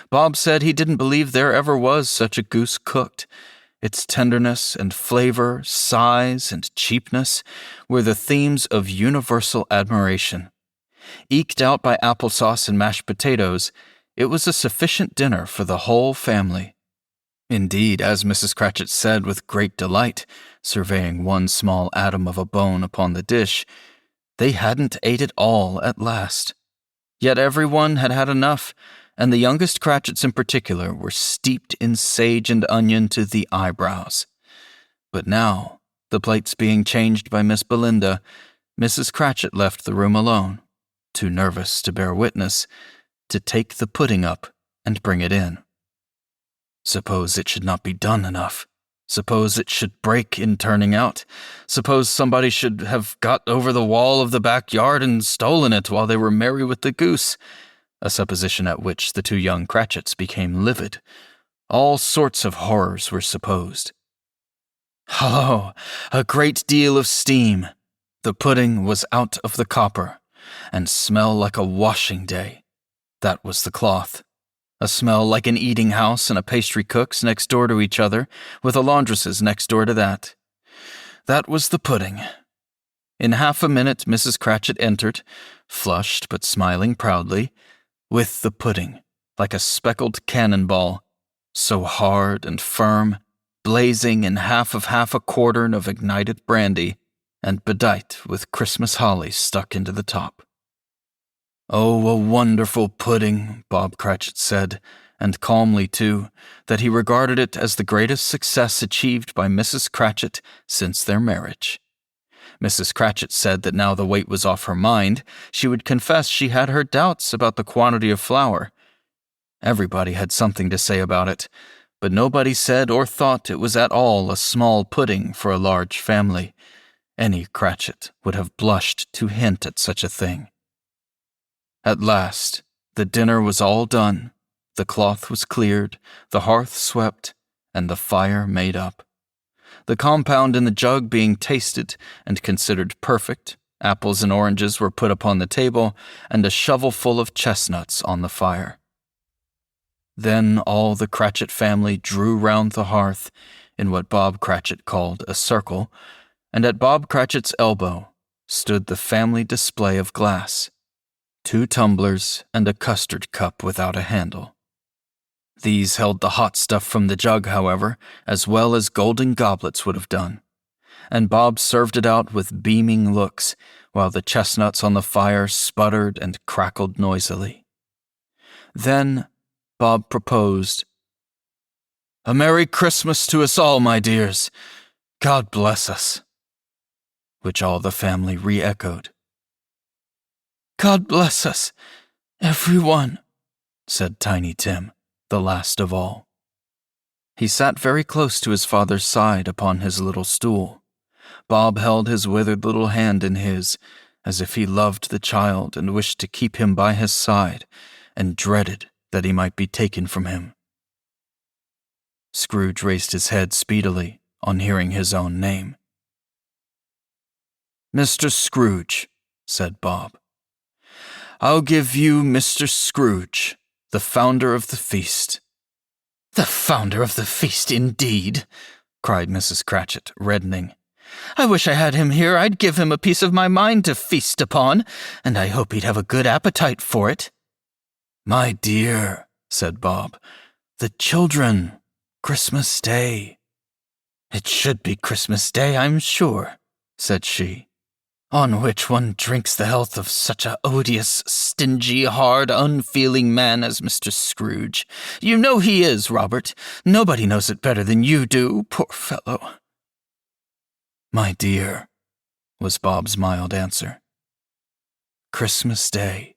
Bob said he didn't believe there ever was such a goose cooked. Its tenderness and flavor, size and cheapness were the themes of universal admiration. Eked out by applesauce and mashed potatoes, it was a sufficient dinner for the whole family. Indeed, as Mrs. Cratchit said with great delight, surveying one small atom of a bone upon the dish, they hadn't ate it all at last. Yet everyone had had enough, and the youngest Cratchits in particular were steeped in sage and onion to the eyebrows. But now, the plates being changed by Miss Belinda, Mrs. Cratchit left the room alone, too nervous to bear witness, to take the pudding up and bring it in. Suppose it should not be done enough. Suppose it should break in turning out. Suppose somebody should have got over the wall of the backyard and stolen it while they were merry with the goose, a supposition at which the two young Cratchits became livid. All sorts of horrors were supposed. Hallo! A great deal of steam. The pudding was out of the copper, and smell like a washing day. That was the cloth. A smell like an eating house and a pastry cook's next door to each other, with a laundress's next door to that. That was the pudding. In half a minute Mrs. Cratchit entered, flushed but smiling proudly, with the pudding, like a speckled cannonball, so hard and firm, blazing in half a quartern of ignited brandy, and bedight with Christmas holly stuck into the top. "Oh, a wonderful pudding," Bob Cratchit said, and calmly too, that he regarded it as the greatest success achieved by Mrs. Cratchit since their marriage. Mrs. Cratchit said that now the weight was off her mind, she would confess she had her doubts about the quantity of flour. Everybody had something to say about it, but nobody said or thought it was at all a small pudding for a large family. Any Cratchit would have blushed to hint at such a thing. At last, the dinner was all done, the cloth was cleared, the hearth swept, and the fire made up. The compound in the jug being tasted and considered perfect, apples and oranges were put upon the table, and a shovelful of chestnuts on the fire. Then all the Cratchit family drew round the hearth, in what Bob Cratchit called a circle, and at Bob Cratchit's elbow stood the family display of glass, 2 tumblers and a custard cup without a handle. These held the hot stuff from the jug, however, as well as golden goblets would have done, and Bob served it out with beaming looks, while the chestnuts on the fire sputtered and crackled noisily. Then Bob proposed, "A Merry Christmas to us all, my dears. God bless us," which all the family re-echoed. "God bless us, every one," said Tiny Tim, the last of all. He sat very close to his father's side upon his little stool. Bob held his withered little hand in his, as if he loved the child and wished to keep him by his side, and dreaded that he might be taken from him. Scrooge raised his head speedily on hearing his own name. "Mr. Scrooge," said Bob. "I'll give you Mr. Scrooge, the founder of the feast." "The founder of the feast, indeed!" cried Mrs. Cratchit, reddening. "I wish I had him here. I'd give him a piece of my mind to feast upon, and I hope he'd have a good appetite for it." "My dear," said Bob, "the children, Christmas Day." "It should be Christmas Day, I'm sure," said she. "On which one drinks the health of such a odious, stingy, hard, unfeeling man as Mr. Scrooge. You know he is, Robert. Nobody knows it better than you do, poor fellow." "My dear," was Bob's mild answer. Christmas Day.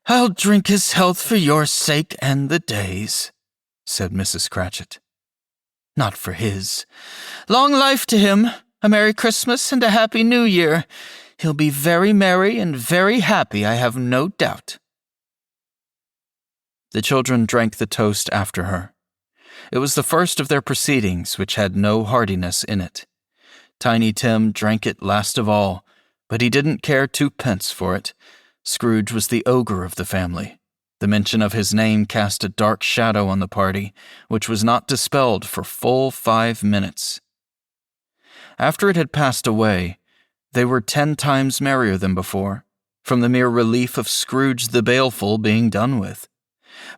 I'll drink his health for your sake and the day's, said Mrs. Cratchit. Not for his. Long life to him, a Merry Christmas and a Happy New Year. He'll be very merry and very happy, I have no doubt. The children drank the toast after her. It was the first of their proceedings which had no heartiness in it. Tiny Tim drank it last of all, but he didn't care 2 pence for it. Scrooge was the ogre of the family. The mention of his name cast a dark shadow on the party, which was not dispelled for full 5 minutes. After it had passed away, they were 10 times merrier than before, from the mere relief of Scrooge the Baleful being done with.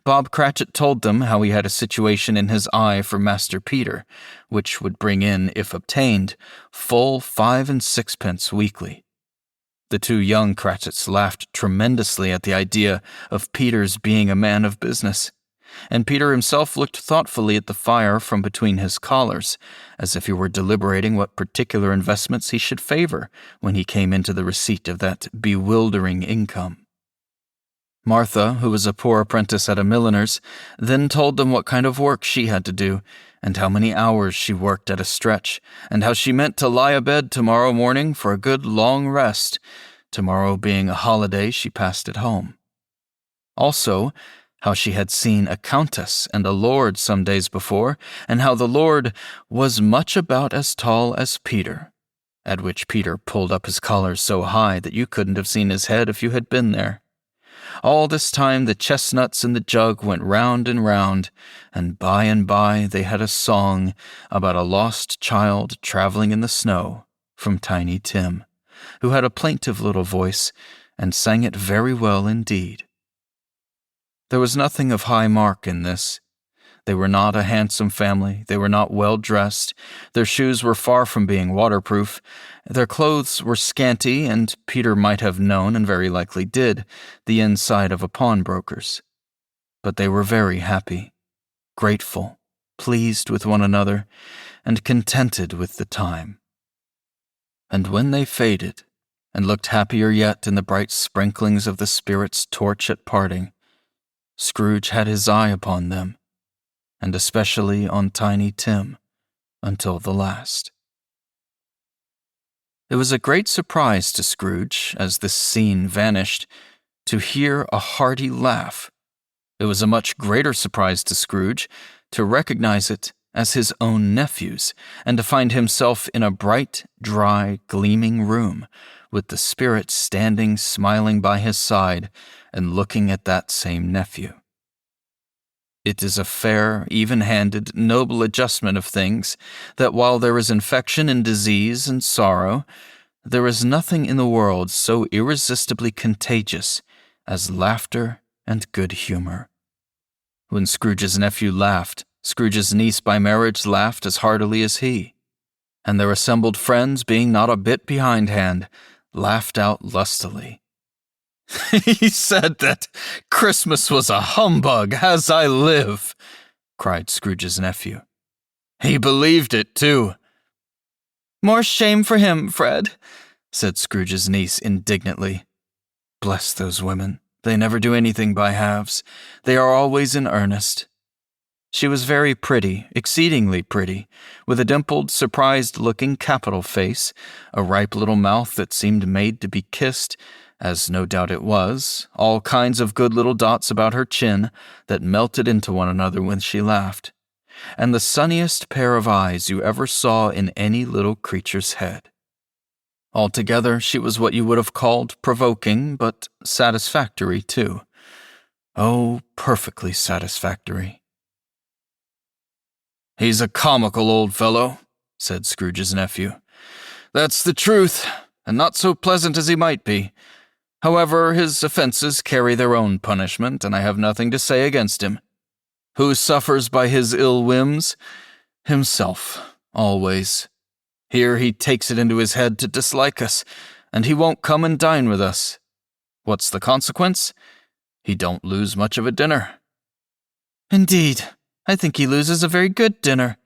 Bob Cratchit told them how he had a situation in his eye for Master Peter, which would bring in, if obtained, full 5 and 6 pence weekly. The 2 young Cratchits laughed tremendously at the idea of Peter's being a man of business, and Peter himself looked thoughtfully at the fire from between his collars, as if he were deliberating what particular investments he should favor when he came into the receipt of that bewildering income. Martha, who was a poor apprentice at a milliner's, then told them what kind of work she had to do, and how many hours she worked at a stretch, and how she meant to lie abed tomorrow morning for a good long rest, tomorrow being a holiday she passed at home. Also, how she had seen a countess and a lord some days before, and how the lord was much about as tall as Peter, at which Peter pulled up his collars so high that you couldn't have seen his head if you had been there. All this time the chestnuts in the jug went round and by they had a song about a lost child traveling in the snow from Tiny Tim, who had a plaintive little voice and sang it very well indeed. There was nothing of high mark in this. They were not a handsome family, they were not well dressed, their shoes were far from being waterproof, their clothes were scanty, and Peter might have known, and very likely did, the inside of a pawnbroker's. But they were very happy, grateful, pleased with one another, and contented with the time. And when they faded, and looked happier yet in the bright sprinklings of the spirit's torch at parting, Scrooge had his eye upon them, and especially on Tiny Tim, until the last. It was a great surprise to Scrooge, as this scene vanished, to hear a hearty laugh. It was a much greater surprise to Scrooge to recognize it as his own nephew's, and to find himself in a bright, dry, gleaming room, with the spirit standing smiling by his side and looking at that same nephew. It is a fair, even-handed, noble adjustment of things that while there is infection and disease and sorrow, there is nothing in the world so irresistibly contagious as laughter and good humor. When Scrooge's nephew laughed, Scrooge's niece by marriage laughed as heartily as he, and their assembled friends, being not a bit behindhand, laughed out lustily. "He said that Christmas was a humbug, as I live," cried Scrooge's nephew. "He believed it, too." "More shame for him, Fred," said Scrooge's niece indignantly. "Bless those women. They never do anything by halves. They are always in earnest." She was very pretty, exceedingly pretty, with a dimpled, surprised-looking capital face, a ripe little mouth that seemed made to be kissed, as no doubt it was, all kinds of good little dots about her chin that melted into one another when she laughed, and the sunniest pair of eyes you ever saw in any little creature's head. Altogether, she was what you would have called provoking, but satisfactory, too. Oh, perfectly satisfactory. "He's a comical old fellow," said Scrooge's nephew. "That's the truth, and not so pleasant as he might be. However, his offenses carry their own punishment, and I have nothing to say against him. Who suffers by his ill whims? Himself, always. Here he takes it into his head to dislike us, and he won't come and dine with us. What's the consequence? He don't lose much of a dinner." "Indeed, I think he loses a very good dinner,"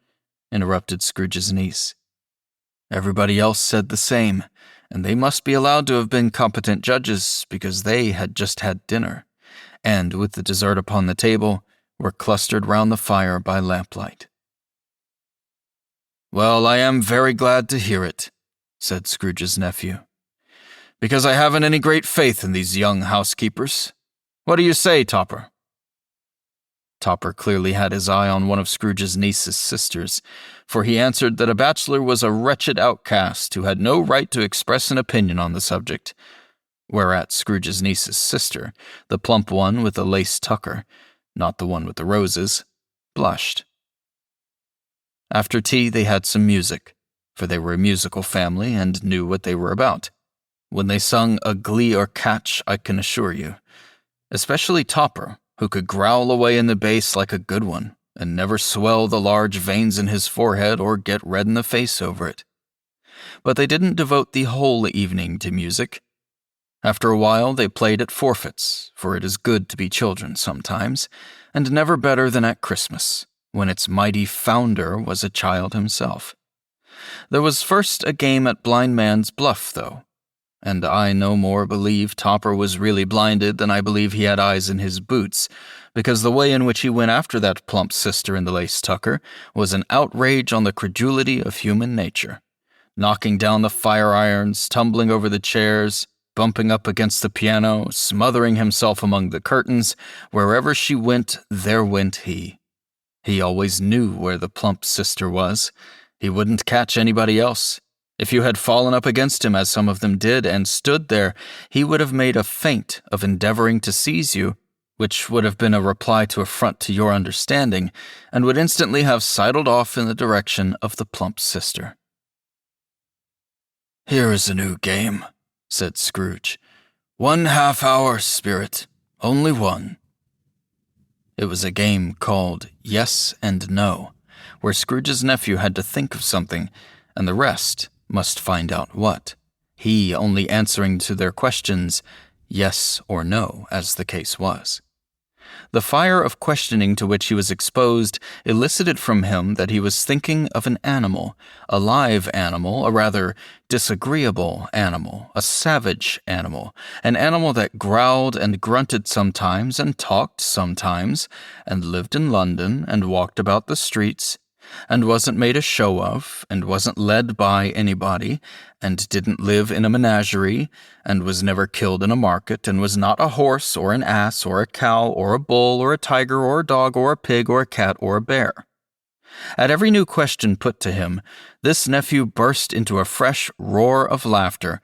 interrupted Scrooge's niece. Everybody else said the same, and they must be allowed to have been competent judges because they had just had dinner, and with the dessert upon the table, were clustered round the fire by lamplight. "Well, I am very glad to hear it," said Scrooge's nephew, "because I haven't any great faith in these young housekeepers. What do you say, Topper?" Topper clearly had his eye on one of Scrooge's niece's sisters, for he answered that a bachelor was a wretched outcast who had no right to express an opinion on the subject, whereat Scrooge's niece's sister, the plump one with the lace tucker, not the one with the roses, blushed. After tea they had some music, for they were a musical family and knew what they were about. When they sung a glee or catch, I can assure you, especially Topper, who could growl away in the bass like a good one, and never swell the large veins in his forehead or get red in the face over it. But they didn't devote the whole evening to music. After a while they played at forfeits, for it is good to be children sometimes, and never better than at Christmas, when its mighty founder was a child himself. There was first a game at blind man's bluff, though, and I no more believe Topper was really blinded than I believe he had eyes in his boots, because the way in which he went after that plump sister in the lace tucker was an outrage on the credulity of human nature, knocking down the fire irons, tumbling over the chairs, bumping up against the piano, smothering himself among the curtains. Wherever she went, there went he. He always knew where the plump sister was. He wouldn't catch anybody else. If you had fallen up against him, as some of them did, and stood there, he would have made a feint of endeavoring to seize you, which would have been a reply to affront to your understanding, and would instantly have sidled off in the direction of the plump sister. "Here is a new game," said Scrooge. "1 half-hour, Spirit. Only one." It was a game called Yes and No, where Scrooge's nephew had to think of something, and the rest must find out what, he only answering to their questions yes or no, as the case was. The fire of questioning to which he was exposed elicited from him that he was thinking of an animal, a live animal, a rather disagreeable animal, a savage animal, an animal that growled and grunted sometimes and talked sometimes, and lived in London and walked about the streets, and wasn't made a show of, and wasn't led by anybody, and didn't live in a menagerie, and was never killed in a market, and was not a horse, or an ass, or a cow, or a bull, or a tiger, or a dog, or a pig, or a cat, or a bear. At every new question put to him, this nephew burst into a fresh roar of laughter,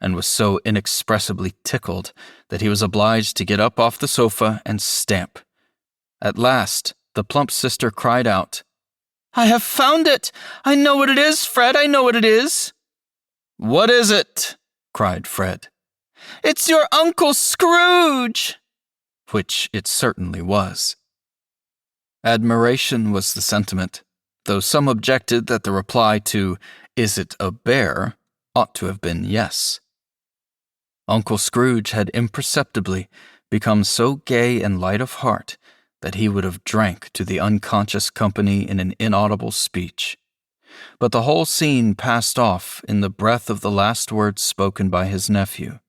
and was so inexpressibly tickled that he was obliged to get up off the sofa and stamp. At last, the plump sister cried out, "I have found it! I know what it is, Fred, I know what it is!" "What is it?" cried Fred. "It's your Uncle Scrooge!" Which it certainly was. Admiration was the sentiment, though some objected that the reply to, "Is it a bear?" ought to have been yes. Uncle Scrooge had imperceptibly become so gay and light of heart that he would have drank to the unconscious company in an inaudible speech. But the whole scene passed off in the breath of the last words spoken by his nephew,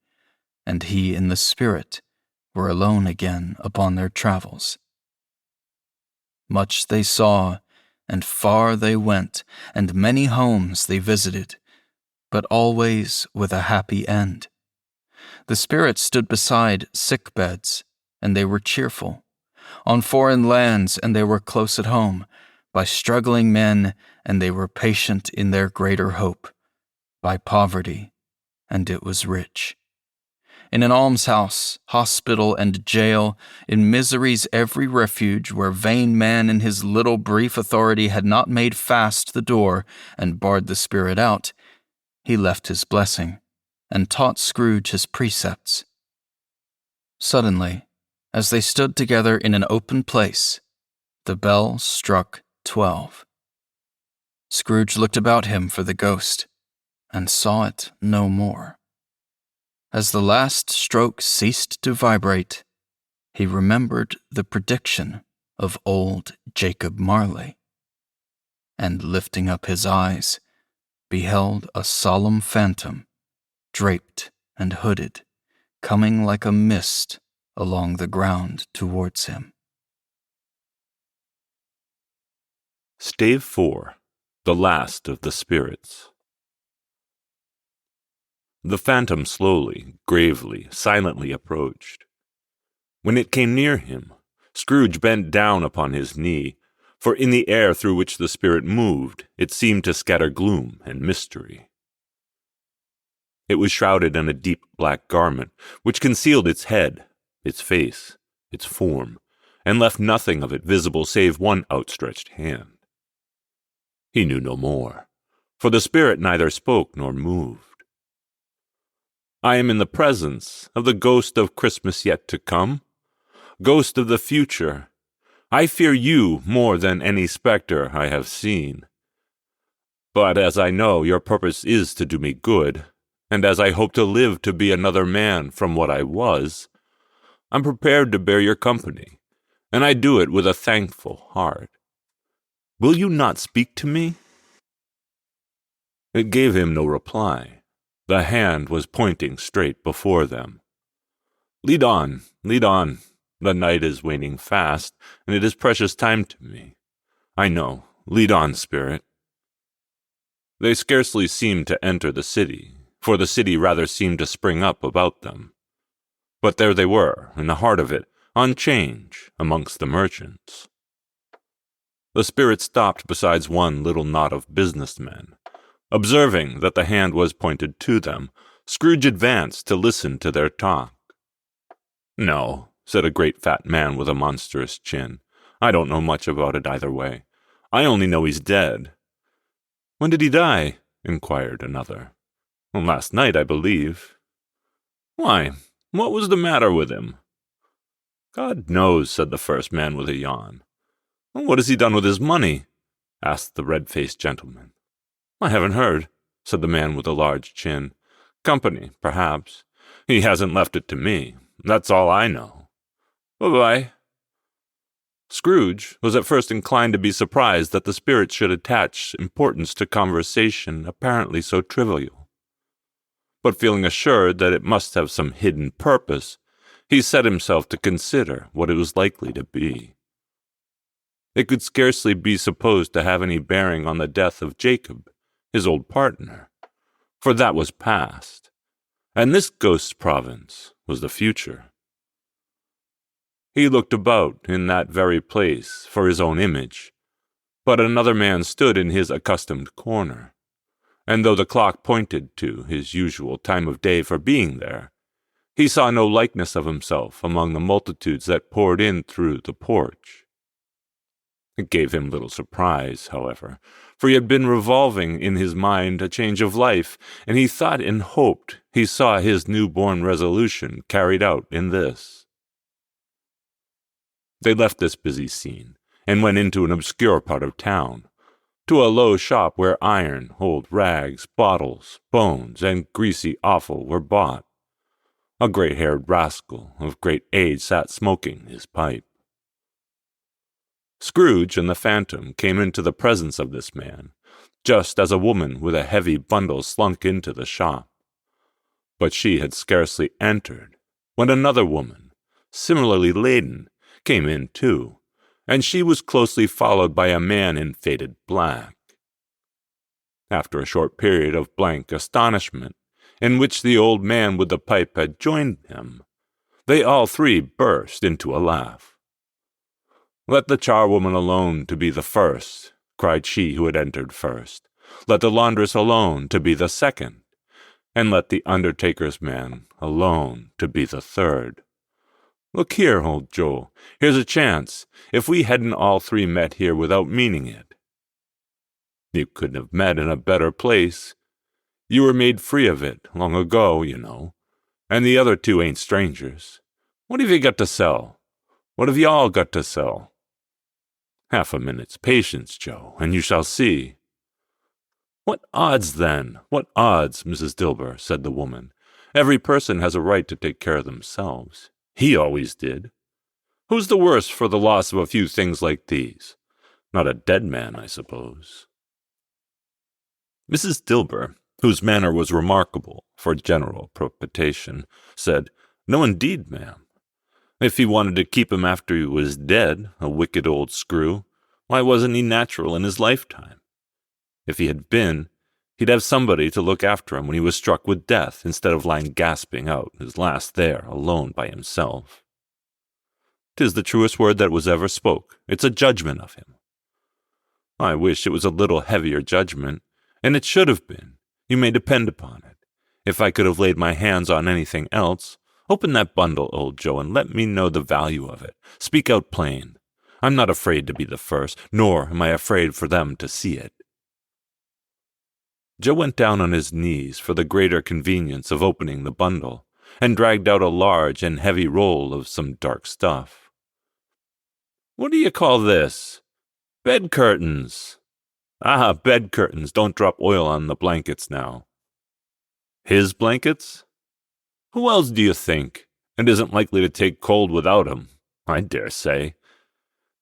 and he and the spirit were alone again upon their travels. Much they saw, and far they went, and many homes they visited, but always with a happy end. The spirit stood beside sick beds, and they were cheerful. On foreign lands, and they were close at home, by struggling men, and they were patient in their greater hope, by poverty, and it was rich. In an almshouse, hospital, and jail, in misery's every refuge, where vain man in his little brief authority had not made fast the door and barred the spirit out, he left his blessing, and taught Scrooge his precepts. Suddenly, as they stood together in an open place, the bell struck 12. Scrooge looked about him for the ghost, and saw it no more. As the last stroke ceased to vibrate, he remembered the prediction of old Jacob Marley, and lifting up his eyes, beheld a solemn phantom, draped and hooded, coming like a mist along the ground towards him. Stave 4. The Last of the Spirits. The phantom slowly, gravely, silently approached. When it came near him, Scrooge bent down upon his knee, for in the air through which the spirit moved, it seemed to scatter gloom and mystery. It was shrouded in a deep black garment, which concealed its head, its face, its form, and left nothing of it visible save one outstretched hand. He knew no more, for the spirit neither spoke nor moved. I am in the presence of the ghost of Christmas yet to come, ghost of the future. I fear you more than any spectre I have seen. But as I know your purpose is to do me good, and as I hope to live to be another man from what I was, I'm prepared to bear your company, and I do it with a thankful heart. Will you not speak to me?" It gave him no reply. The hand was pointing straight before them. Lead on, lead on. The night is waning fast, and it is precious time to me. I know. Lead on, spirit." They scarcely seemed to enter the city, for the city rather seemed to spring up about them. But there they were, in the heart of it, on 'change, amongst the merchants. The spirit stopped beside one little knot of businessmen. Observing that the hand was pointed to them, Scrooge advanced to listen to their talk. "No," said a great fat man with a monstrous chin. "I don't know much about it either way. I only know he's dead." "When did he die?" inquired another. "Last night, I believe." "Why, what was the matter with him?" "God knows," said the first man with a yawn. "What has he done with his money?" asked the red-faced gentleman. "I haven't heard," said the man with the large chin. "Company, perhaps. He hasn't left it to me. That's all I know. Bye-bye." Scrooge was at first inclined to be surprised that the spirit should attach importance to conversation apparently so trivial. But feeling assured that it must have some hidden purpose, he set himself to consider what it was likely to be. It could scarcely be supposed to have any bearing on the death of Jacob, his old partner, for that was past, and this ghost's province was the future. He looked about in that very place for his own image, but another man stood in his accustomed corner, and though the clock pointed to his usual time of day for being there, he saw no likeness of himself among the multitudes that poured in through the porch. It gave him little surprise, however, for he had been revolving in his mind a change of life, and he thought and hoped he saw his new-born resolution carried out in this. They left this busy scene, and went into an obscure part of town, to a low shop where iron, old rags, bottles, bones, and greasy offal were bought. A gray-haired rascal of great age sat smoking his pipe. Scrooge and the phantom came into the presence of this man, just as a woman with a heavy bundle slunk into the shop. But she had scarcely entered when another woman, similarly laden, came in too, and she was closely followed by a man in faded black. After a short period of blank astonishment, in which the old man with the pipe had joined them, they all three burst into a laugh. "Let the charwoman alone to be the first," cried she who had entered first. "Let the laundress alone to be the second, and let the undertaker's man alone to be the third. Look here, old Joe, here's a chance, if we hadn't all three met here without meaning it. You couldn't have met in a better place. You were made free of it long ago, you know, and the other two ain't strangers. What have you got to sell? What have you all got to sell? Half a minute's patience, Joe, and you shall see." "What odds, then? What odds, Mrs. Dilber?" said the woman. "Every person has a right to take care of themselves. He always did. Who's the worse for the loss of a few things like these? Not a dead man, I suppose." Mrs. Dilber, whose manner was remarkable for general propitiation, said, "No, indeed, ma'am. If he wanted to keep him after he was dead, a wicked old screw, why wasn't he natural in his lifetime? If he had been, he'd have somebody to look after him when he was struck with death, instead of lying gasping out his last there, alone by himself. 'Tis the truest word that was ever spoke. It's a judgment of him. I wish it was a little heavier judgment, and it should have been. You may depend upon it. If I could have laid my hands on anything else, open that bundle, old Joe, and let me know the value of it. Speak out plain. I'm not afraid to be the first, nor am I afraid for them to see it." Joe went down on his knees for the greater convenience of opening the bundle, and dragged out a large and heavy roll of some dark stuff. "What do you call this?" "Bed curtains." "Ah, bed curtains. Don't drop oil on the blankets now." "His blankets? Who else do you think? And isn't likely to take cold without 'em, I dare say.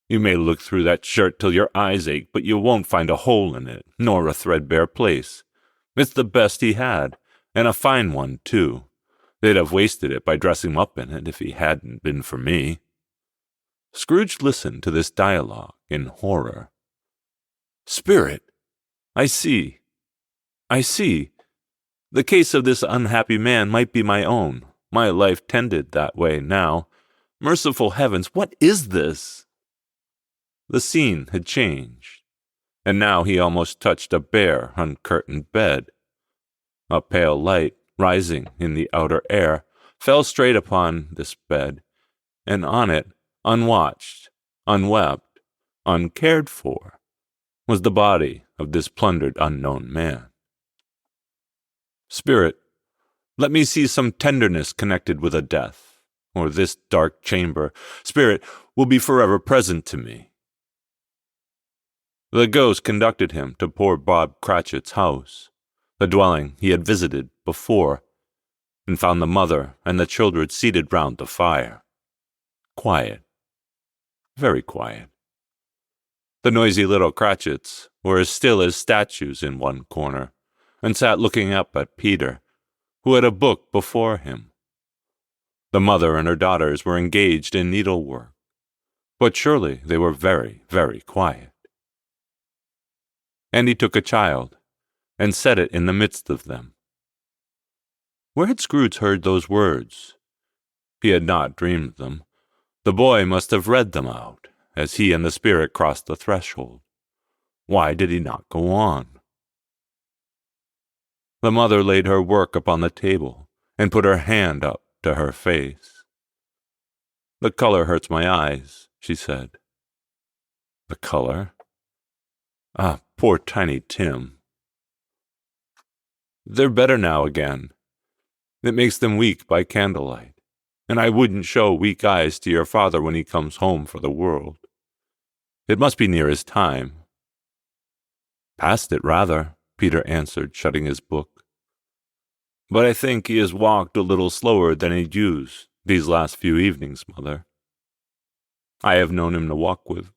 You may look through that shirt till your eyes ache, but you won't find a hole in it, nor a threadbare place. It's the best he had, and a fine one, too. They'd have wasted it by dressing him up in it if he hadn't been for me." Scrooge listened to this dialogue in horror. "Spirit! I see. The case of this unhappy man might be my own. My life tended that way now. Merciful heavens, what is this?" The scene had changed, and now he almost touched a bare, uncurtained bed. A pale light, rising in the outer air, fell straight upon this bed, and on it, unwatched, unwept, uncared for, was the body of this plundered unknown man. "Spirit, let me see some tenderness connected with a death, or this dark chamber, Spirit, will be forever present to me." The ghost conducted him to poor Bob Cratchit's house, the dwelling he had visited before, and found the mother and the children seated round the fire. Quiet. Very quiet. The noisy little Cratchits were as still as statues in one corner, and sat looking up at Peter, who had a book before him. The mother and her daughters were engaged in needlework, but surely they were very, very quiet. And he took a child, and set it in the midst of them. Where had Scrooge heard those words? He had not dreamed them. The boy must have read them out, as he and the spirit crossed the threshold. Why did he not go on? The mother laid her work upon the table, and put her hand up to her face. "The color hurts my eyes," she said. "The color? Ah, poor Tiny Tim. They're better now again. It makes them weak by candlelight, and I wouldn't show weak eyes to your father when he comes home for the world. It must be near his time." "Past it, rather," Peter answered, shutting his book. "But I think he has walked a little slower than he'd used these last few evenings, Mother. I've known him to walk with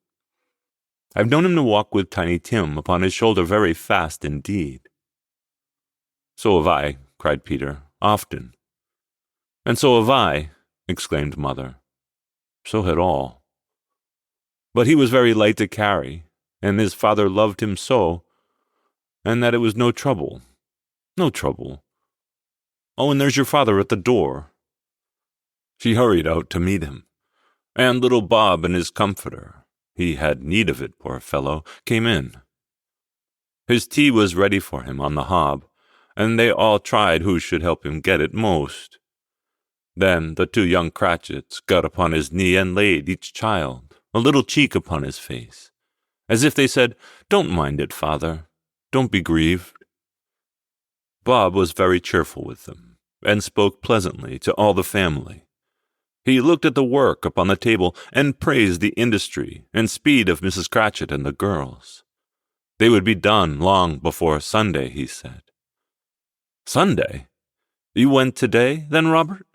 Tiny Tim upon his shoulder very fast indeed." "So have I," cried Peter, "often." "And so have I," exclaimed Mother. So had all. But he was very light to carry, and his father loved him so, and that it was no trouble. No trouble. Oh, and there's your father at the door." She hurried out to meet him, and little Bob and his comforter, he had need of it, poor fellow, came in. His tea was ready for him on the hob, and they all tried who should help him get it most. Then the two young Cratchits got upon his knee and laid each child a little cheek upon his face, as if they said, "Don't mind it, father. Don't be grieved." Bob was very cheerful with them, and spoke pleasantly to all the family. He looked at the work upon the table, and praised the industry and speed of Mrs. Cratchit and the girls. They would be done long before Sunday, he said. "Sunday? You went today, then, Robert?"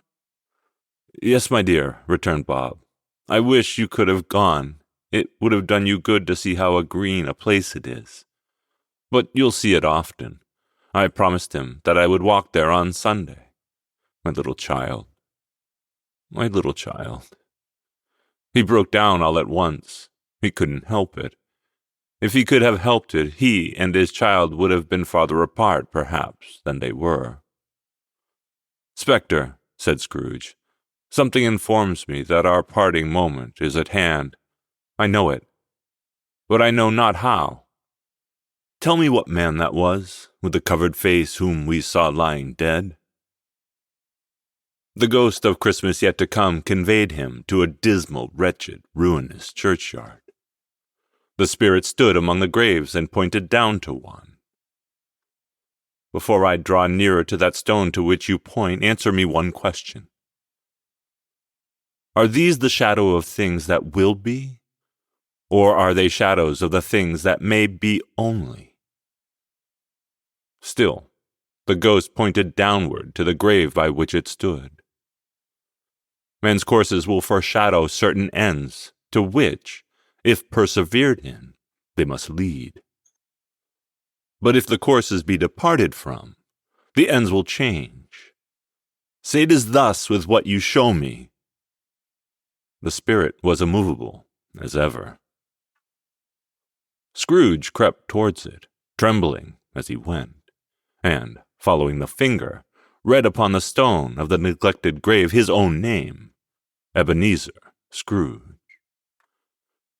"Yes, my dear," returned Bob. "I wish you could have gone. It would have done you good to see how green a place it is. But you'll see it often. I promised him that I would walk there on Sunday. My little child. My little child. He broke down all at once. He couldn't help it. If he could have helped it, he and his child would have been farther apart, perhaps, than they were. "Spectre," said Scrooge, "something informs me that our parting moment is at hand. I know it, but I know not how. Tell me what man that was, with the covered face whom we saw lying dead." The ghost of Christmas yet to come conveyed him to a dismal, wretched, ruinous churchyard. The spirit stood among the graves and pointed down to one. "Before I draw nearer to that stone to which you point, answer me one question. Are these the shadow of things that will be, or are they shadows of the things that may be only?" Still, the ghost pointed downward to the grave by which it stood. Men's courses will foreshadow certain ends, to which, if persevered in, they must lead. But if the courses be departed from, the ends will change. Say it is thus with what you show me. The spirit was immovable, as ever. Scrooge crept towards it, trembling as he went, and, following the finger, read upon the stone of the neglected grave his own name, Ebenezer Scrooge.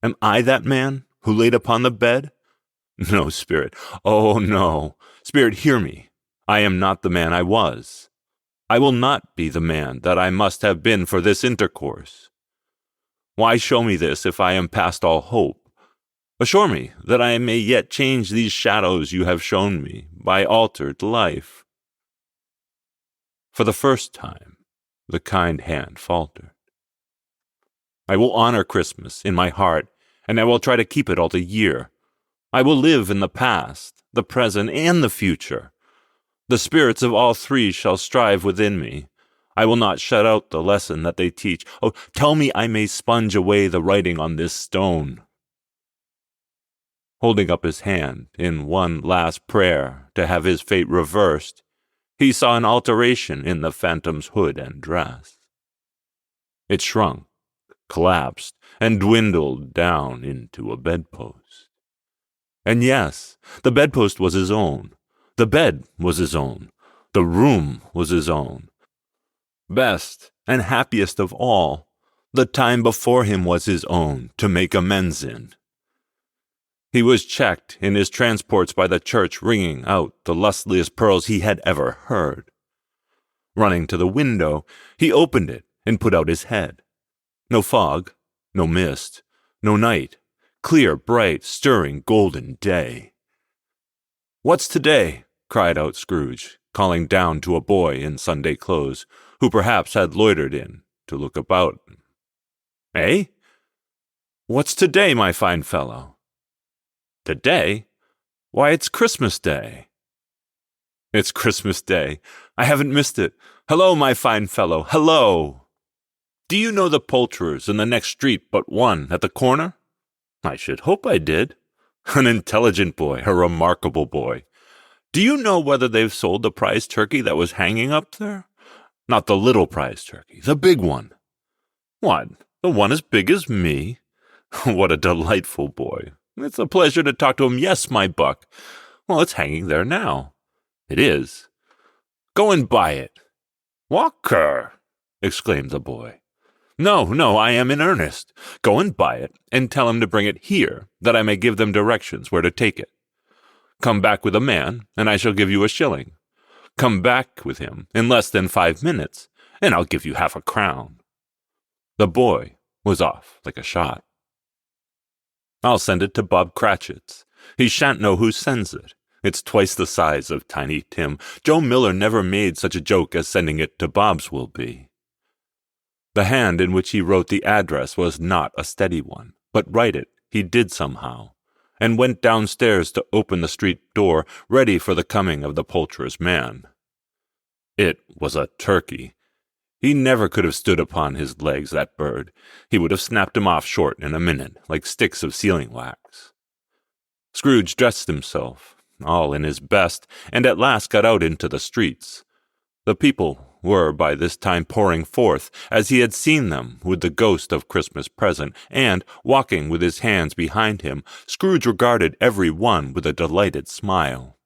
Am I that man who laid upon the bed? No, spirit. Oh, no. Spirit, hear me. I am not the man I was. I will not be the man that I must have been for this intercourse. Why show me this if I am past all hope? Assure me that I may yet change these shadows you have shown me by altered life. For the first time, the kind hand faltered. I will honor Christmas in my heart, and I will try to keep it all the year. I will live in the past, the present, and the future. The spirits of all three shall strive within me. I will not shut out the lesson that they teach. Oh, tell me I may sponge away the writing on this stone. Holding up his hand in one last prayer to have his fate reversed, he saw an alteration in the phantom's hood and dress. It shrunk, collapsed, and dwindled down into a bedpost. And yes, the bedpost was his own. The bed was his own. The room was his own. Best and happiest of all, the time before him was his own to make amends in. He was checked in his transports by the church ringing out the lustliest pearls he had ever heard. Running to the window, he opened it and put out his head. No fog, no mist, no night, clear, bright, stirring, golden day. "What's today?" cried out Scrooge, calling down to a boy in Sunday clothes, who perhaps had loitered in to look about. "Eh? What's today, my fine fellow?" "Today? Why, it's Christmas Day." "It's Christmas Day. I haven't missed it. Hello, my fine fellow, hello! Do you know the poulterers in the next street but one at the corner?" "I should hope I did." "An intelligent boy, a remarkable boy. Do you know whether they've sold the prize turkey that was hanging up there? Not the little prize turkey, the big one." "What, the one as big as me? What a delightful boy. It's a pleasure to talk to him. Yes, my buck. Well, it's hanging there now." "It is? Go and buy it." "Walker!" exclaimed the boy. No, I am in earnest. Go and buy it, and tell him to bring it here, that I may give them directions where to take it. Come back with a man, and I shall give you a shilling. Come back with him in less than 5 minutes, and I'll give you half a crown." The boy was off like a shot. "I'll send it to Bob Cratchit's. He shan't know who sends it. It's twice the size of Tiny Tim. Joe Miller never made such a joke as sending it to Bob's will be." The hand in which he wrote the address was not a steady one, but write it he did somehow, and went downstairs to open the street door, ready for the coming of the poulterer's man. It was a turkey. He never could have stood upon his legs, that bird. He would have snapped him off short in a minute, like sticks of sealing wax. Scrooge dressed himself. all in his best, and at last got out into the streets. The people were by this time pouring forth, as he had seen them, with the ghost of Christmas present, and, walking with his hands behind him, Scrooge regarded every one with a delighted smile.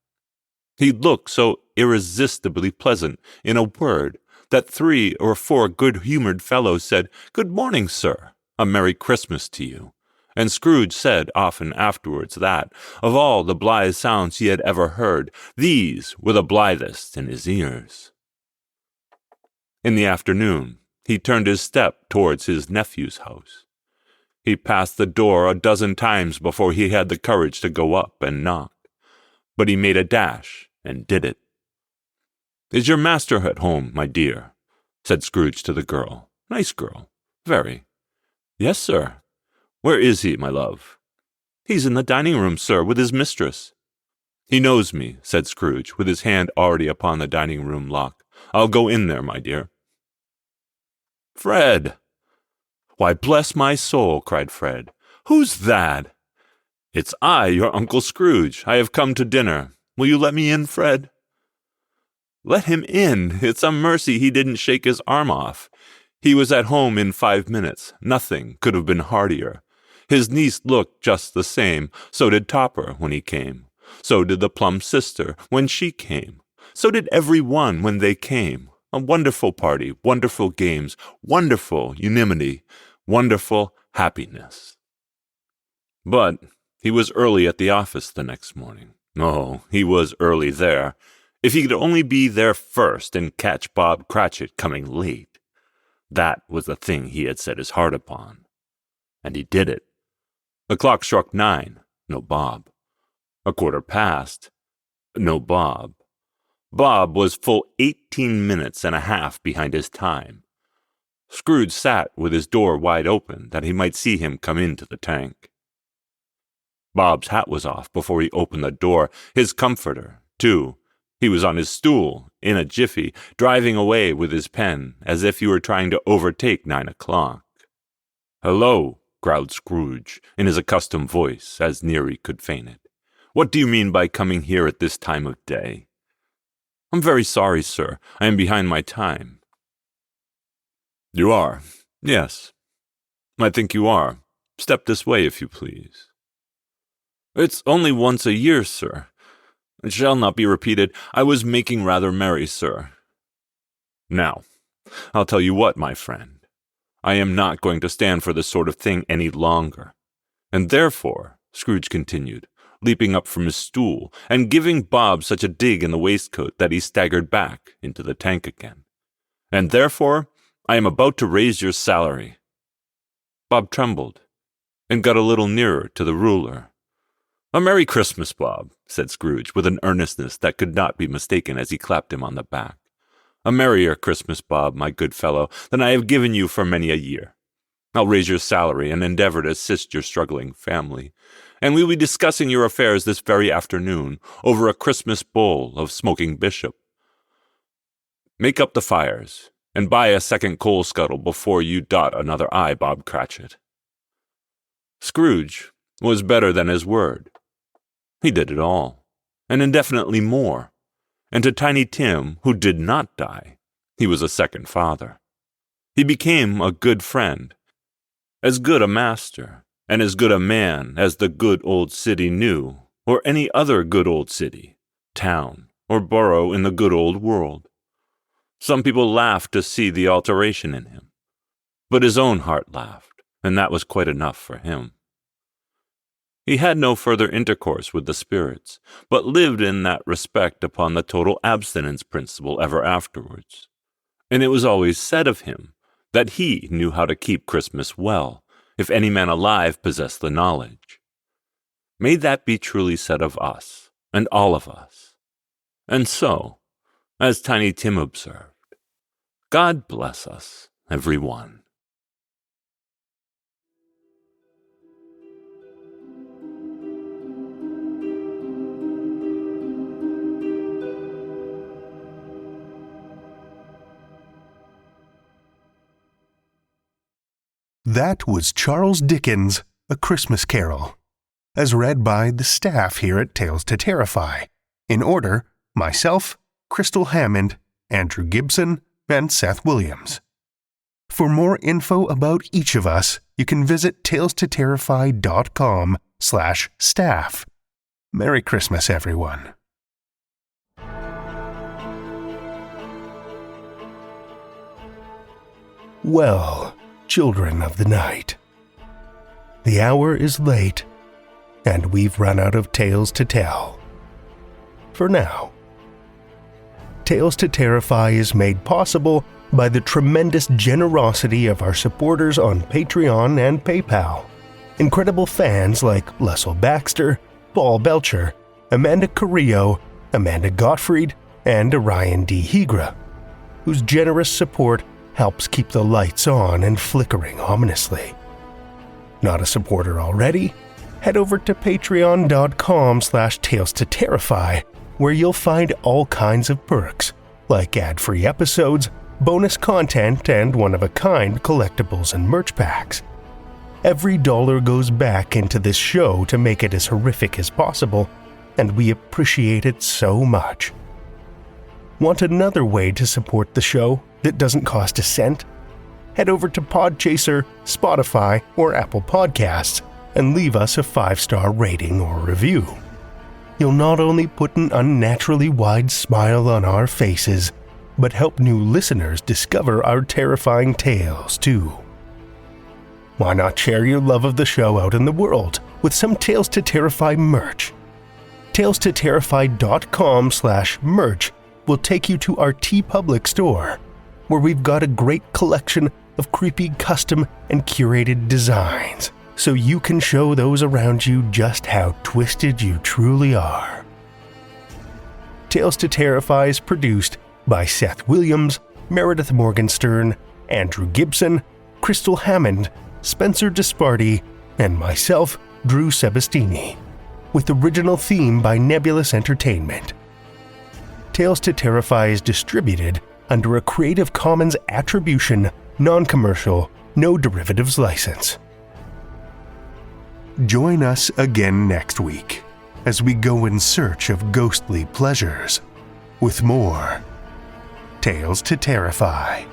He looked so irresistibly pleasant, in a word, that 3 or 4 good-humored fellows said, "Good morning, sir. A Merry Christmas to you." And Scrooge said often afterwards that, of all the blithe sounds he had ever heard, these were the blithest in his ears. In the afternoon, he turned his step towards his nephew's house. He passed the door a dozen times before he had the courage to go up and knock. But he made a dash and did it. "Is your master at home, my dear?" said Scrooge to the girl. "Nice girl. Very." "Yes, sir." "Where is he, my love?" "He's in the dining room, sir, with his mistress." "He knows me," said Scrooge, with his hand already upon the dining room lock. "I'll go in there, my dear." "Fred!" "Why, bless my soul," cried Fred. "Who's that?" "It's I, your Uncle Scrooge. I have come to dinner. Will you let me in, Fred?" "Let him in? It's a mercy he didn't shake his arm off. He was at home in 5 minutes. Nothing could have been heartier. His niece looked just the same. So did Topper when he came. So did the plump sister when she came. So did every one when they came. A wonderful party, wonderful games, wonderful unanimity, wonderful happiness." But he was early at the office the next morning. Oh, he was early there. If he could only be there first and catch Bob Cratchit coming late. That was the thing he had set his heart upon. And he did it. The clock struck 9. No Bob. 1/4 past. No Bob. Bob was full 18 minutes and a half behind his time. Scrooge sat with his door wide open that he might see him come into the tank. Bob's hat was off before he opened the door, his comforter, too. He was on his stool, in a jiffy, driving away with his pen, as if he were trying to overtake 9 o'clock. "Hello," growled Scrooge, in his accustomed voice, as near he could feign it. "What do you mean by coming here at this time of day?" "I'm very sorry, sir. I am behind my time." "You are? Yes. I think you are. Step this way, if you please." "It's only once a year, sir. It shall not be repeated. I was making rather merry, sir." "Now, I'll tell you what, my friend. I am not going to stand for this sort of thing any longer. And therefore," Scrooge continued, leaping up from his stool, and giving Bob such a dig in the waistcoat that he staggered back into the tank again, "and therefore, I am about to raise your salary." Bob trembled, and got a little nearer to the ruler. "A Merry Christmas, Bob," said Scrooge, with an earnestness that could not be mistaken as he clapped him on the back. "A merrier Christmas, Bob, my good fellow, than I have given you for many a year. I'll raise your salary and endeavor to assist your struggling family, and we'll be discussing your affairs this very afternoon over a Christmas bowl of smoking bishop. Make up the fires, and buy a second coal scuttle before you dot another I, Bob Cratchit." Scrooge was better than his word. He did it all, and indefinitely more. And to Tiny Tim, who did not die, he was a second father. He became a good friend, as good a master, and as good a man as the good old city knew, or any other good old city, town, or borough in the good old world. Some people laughed to see the alteration in him, but his own heart laughed, and that was quite enough for him. He had no further intercourse with the spirits, but lived in that respect upon the total abstinence principle ever afterwards. And it was always said of him that he knew how to keep Christmas well, if any man alive possessed the knowledge. May that be truly said of us, and all of us. And so, as Tiny Tim observed, God bless us, every one. That was Charles Dickens' A Christmas Carol. as read by the staff here at Tales to Terrify. In order, myself, Krystal Hammond, Andrew Gibson, and Seth Williams. For more info about each of us, you can visit talestoterrify.com/staff. Merry Christmas, everyone. Well, children of the night, the hour is late, and we've run out of tales to tell. For now. Tales to Terrify is made possible by the tremendous generosity of our supporters on Patreon and PayPal. Incredible fans like Lestle Baxter, Belcher, Amanda Carrillo, Amanda Gottfried, and Orion D. Hegre, whose generous support helps keep the lights on and flickering ominously. Not a supporter already? Head over to patreon.com/talestoterrify, where you'll find all kinds of perks, like ad-free episodes, bonus content, and one-of-a-kind collectibles and merch packs. Every dollar goes back into this show to make it as horrific as possible, and we appreciate it so much. Want another way to support the show that doesn't cost a cent? Head over to Podchaser, Spotify, or Apple Podcasts and leave us a 5-star rating or review. You'll not only put an unnaturally wide smile on our faces, but help new listeners discover our terrifying tales too. Why not share your love of the show out in the world with some Tales to Terrify merch? talestoterrify.com/merch will take you to our TeePublic store, where we've got a great collection of creepy custom and curated designs, so you can show those around you just how twisted you truly are. Tales to Terrify is produced by Seth Williams, Meredith Morgenstern, Andrew Gibson, Krystal Hammond, Spencer Disparty, and myself, Drew Sebesteny, with original theme by Nebulous Entertainment. Tales to Terrify is distributed under a Creative Commons Attribution, Non-Commercial, No Derivatives license. Join us again next week as we go in search of ghostly pleasures with more Tales to Terrify.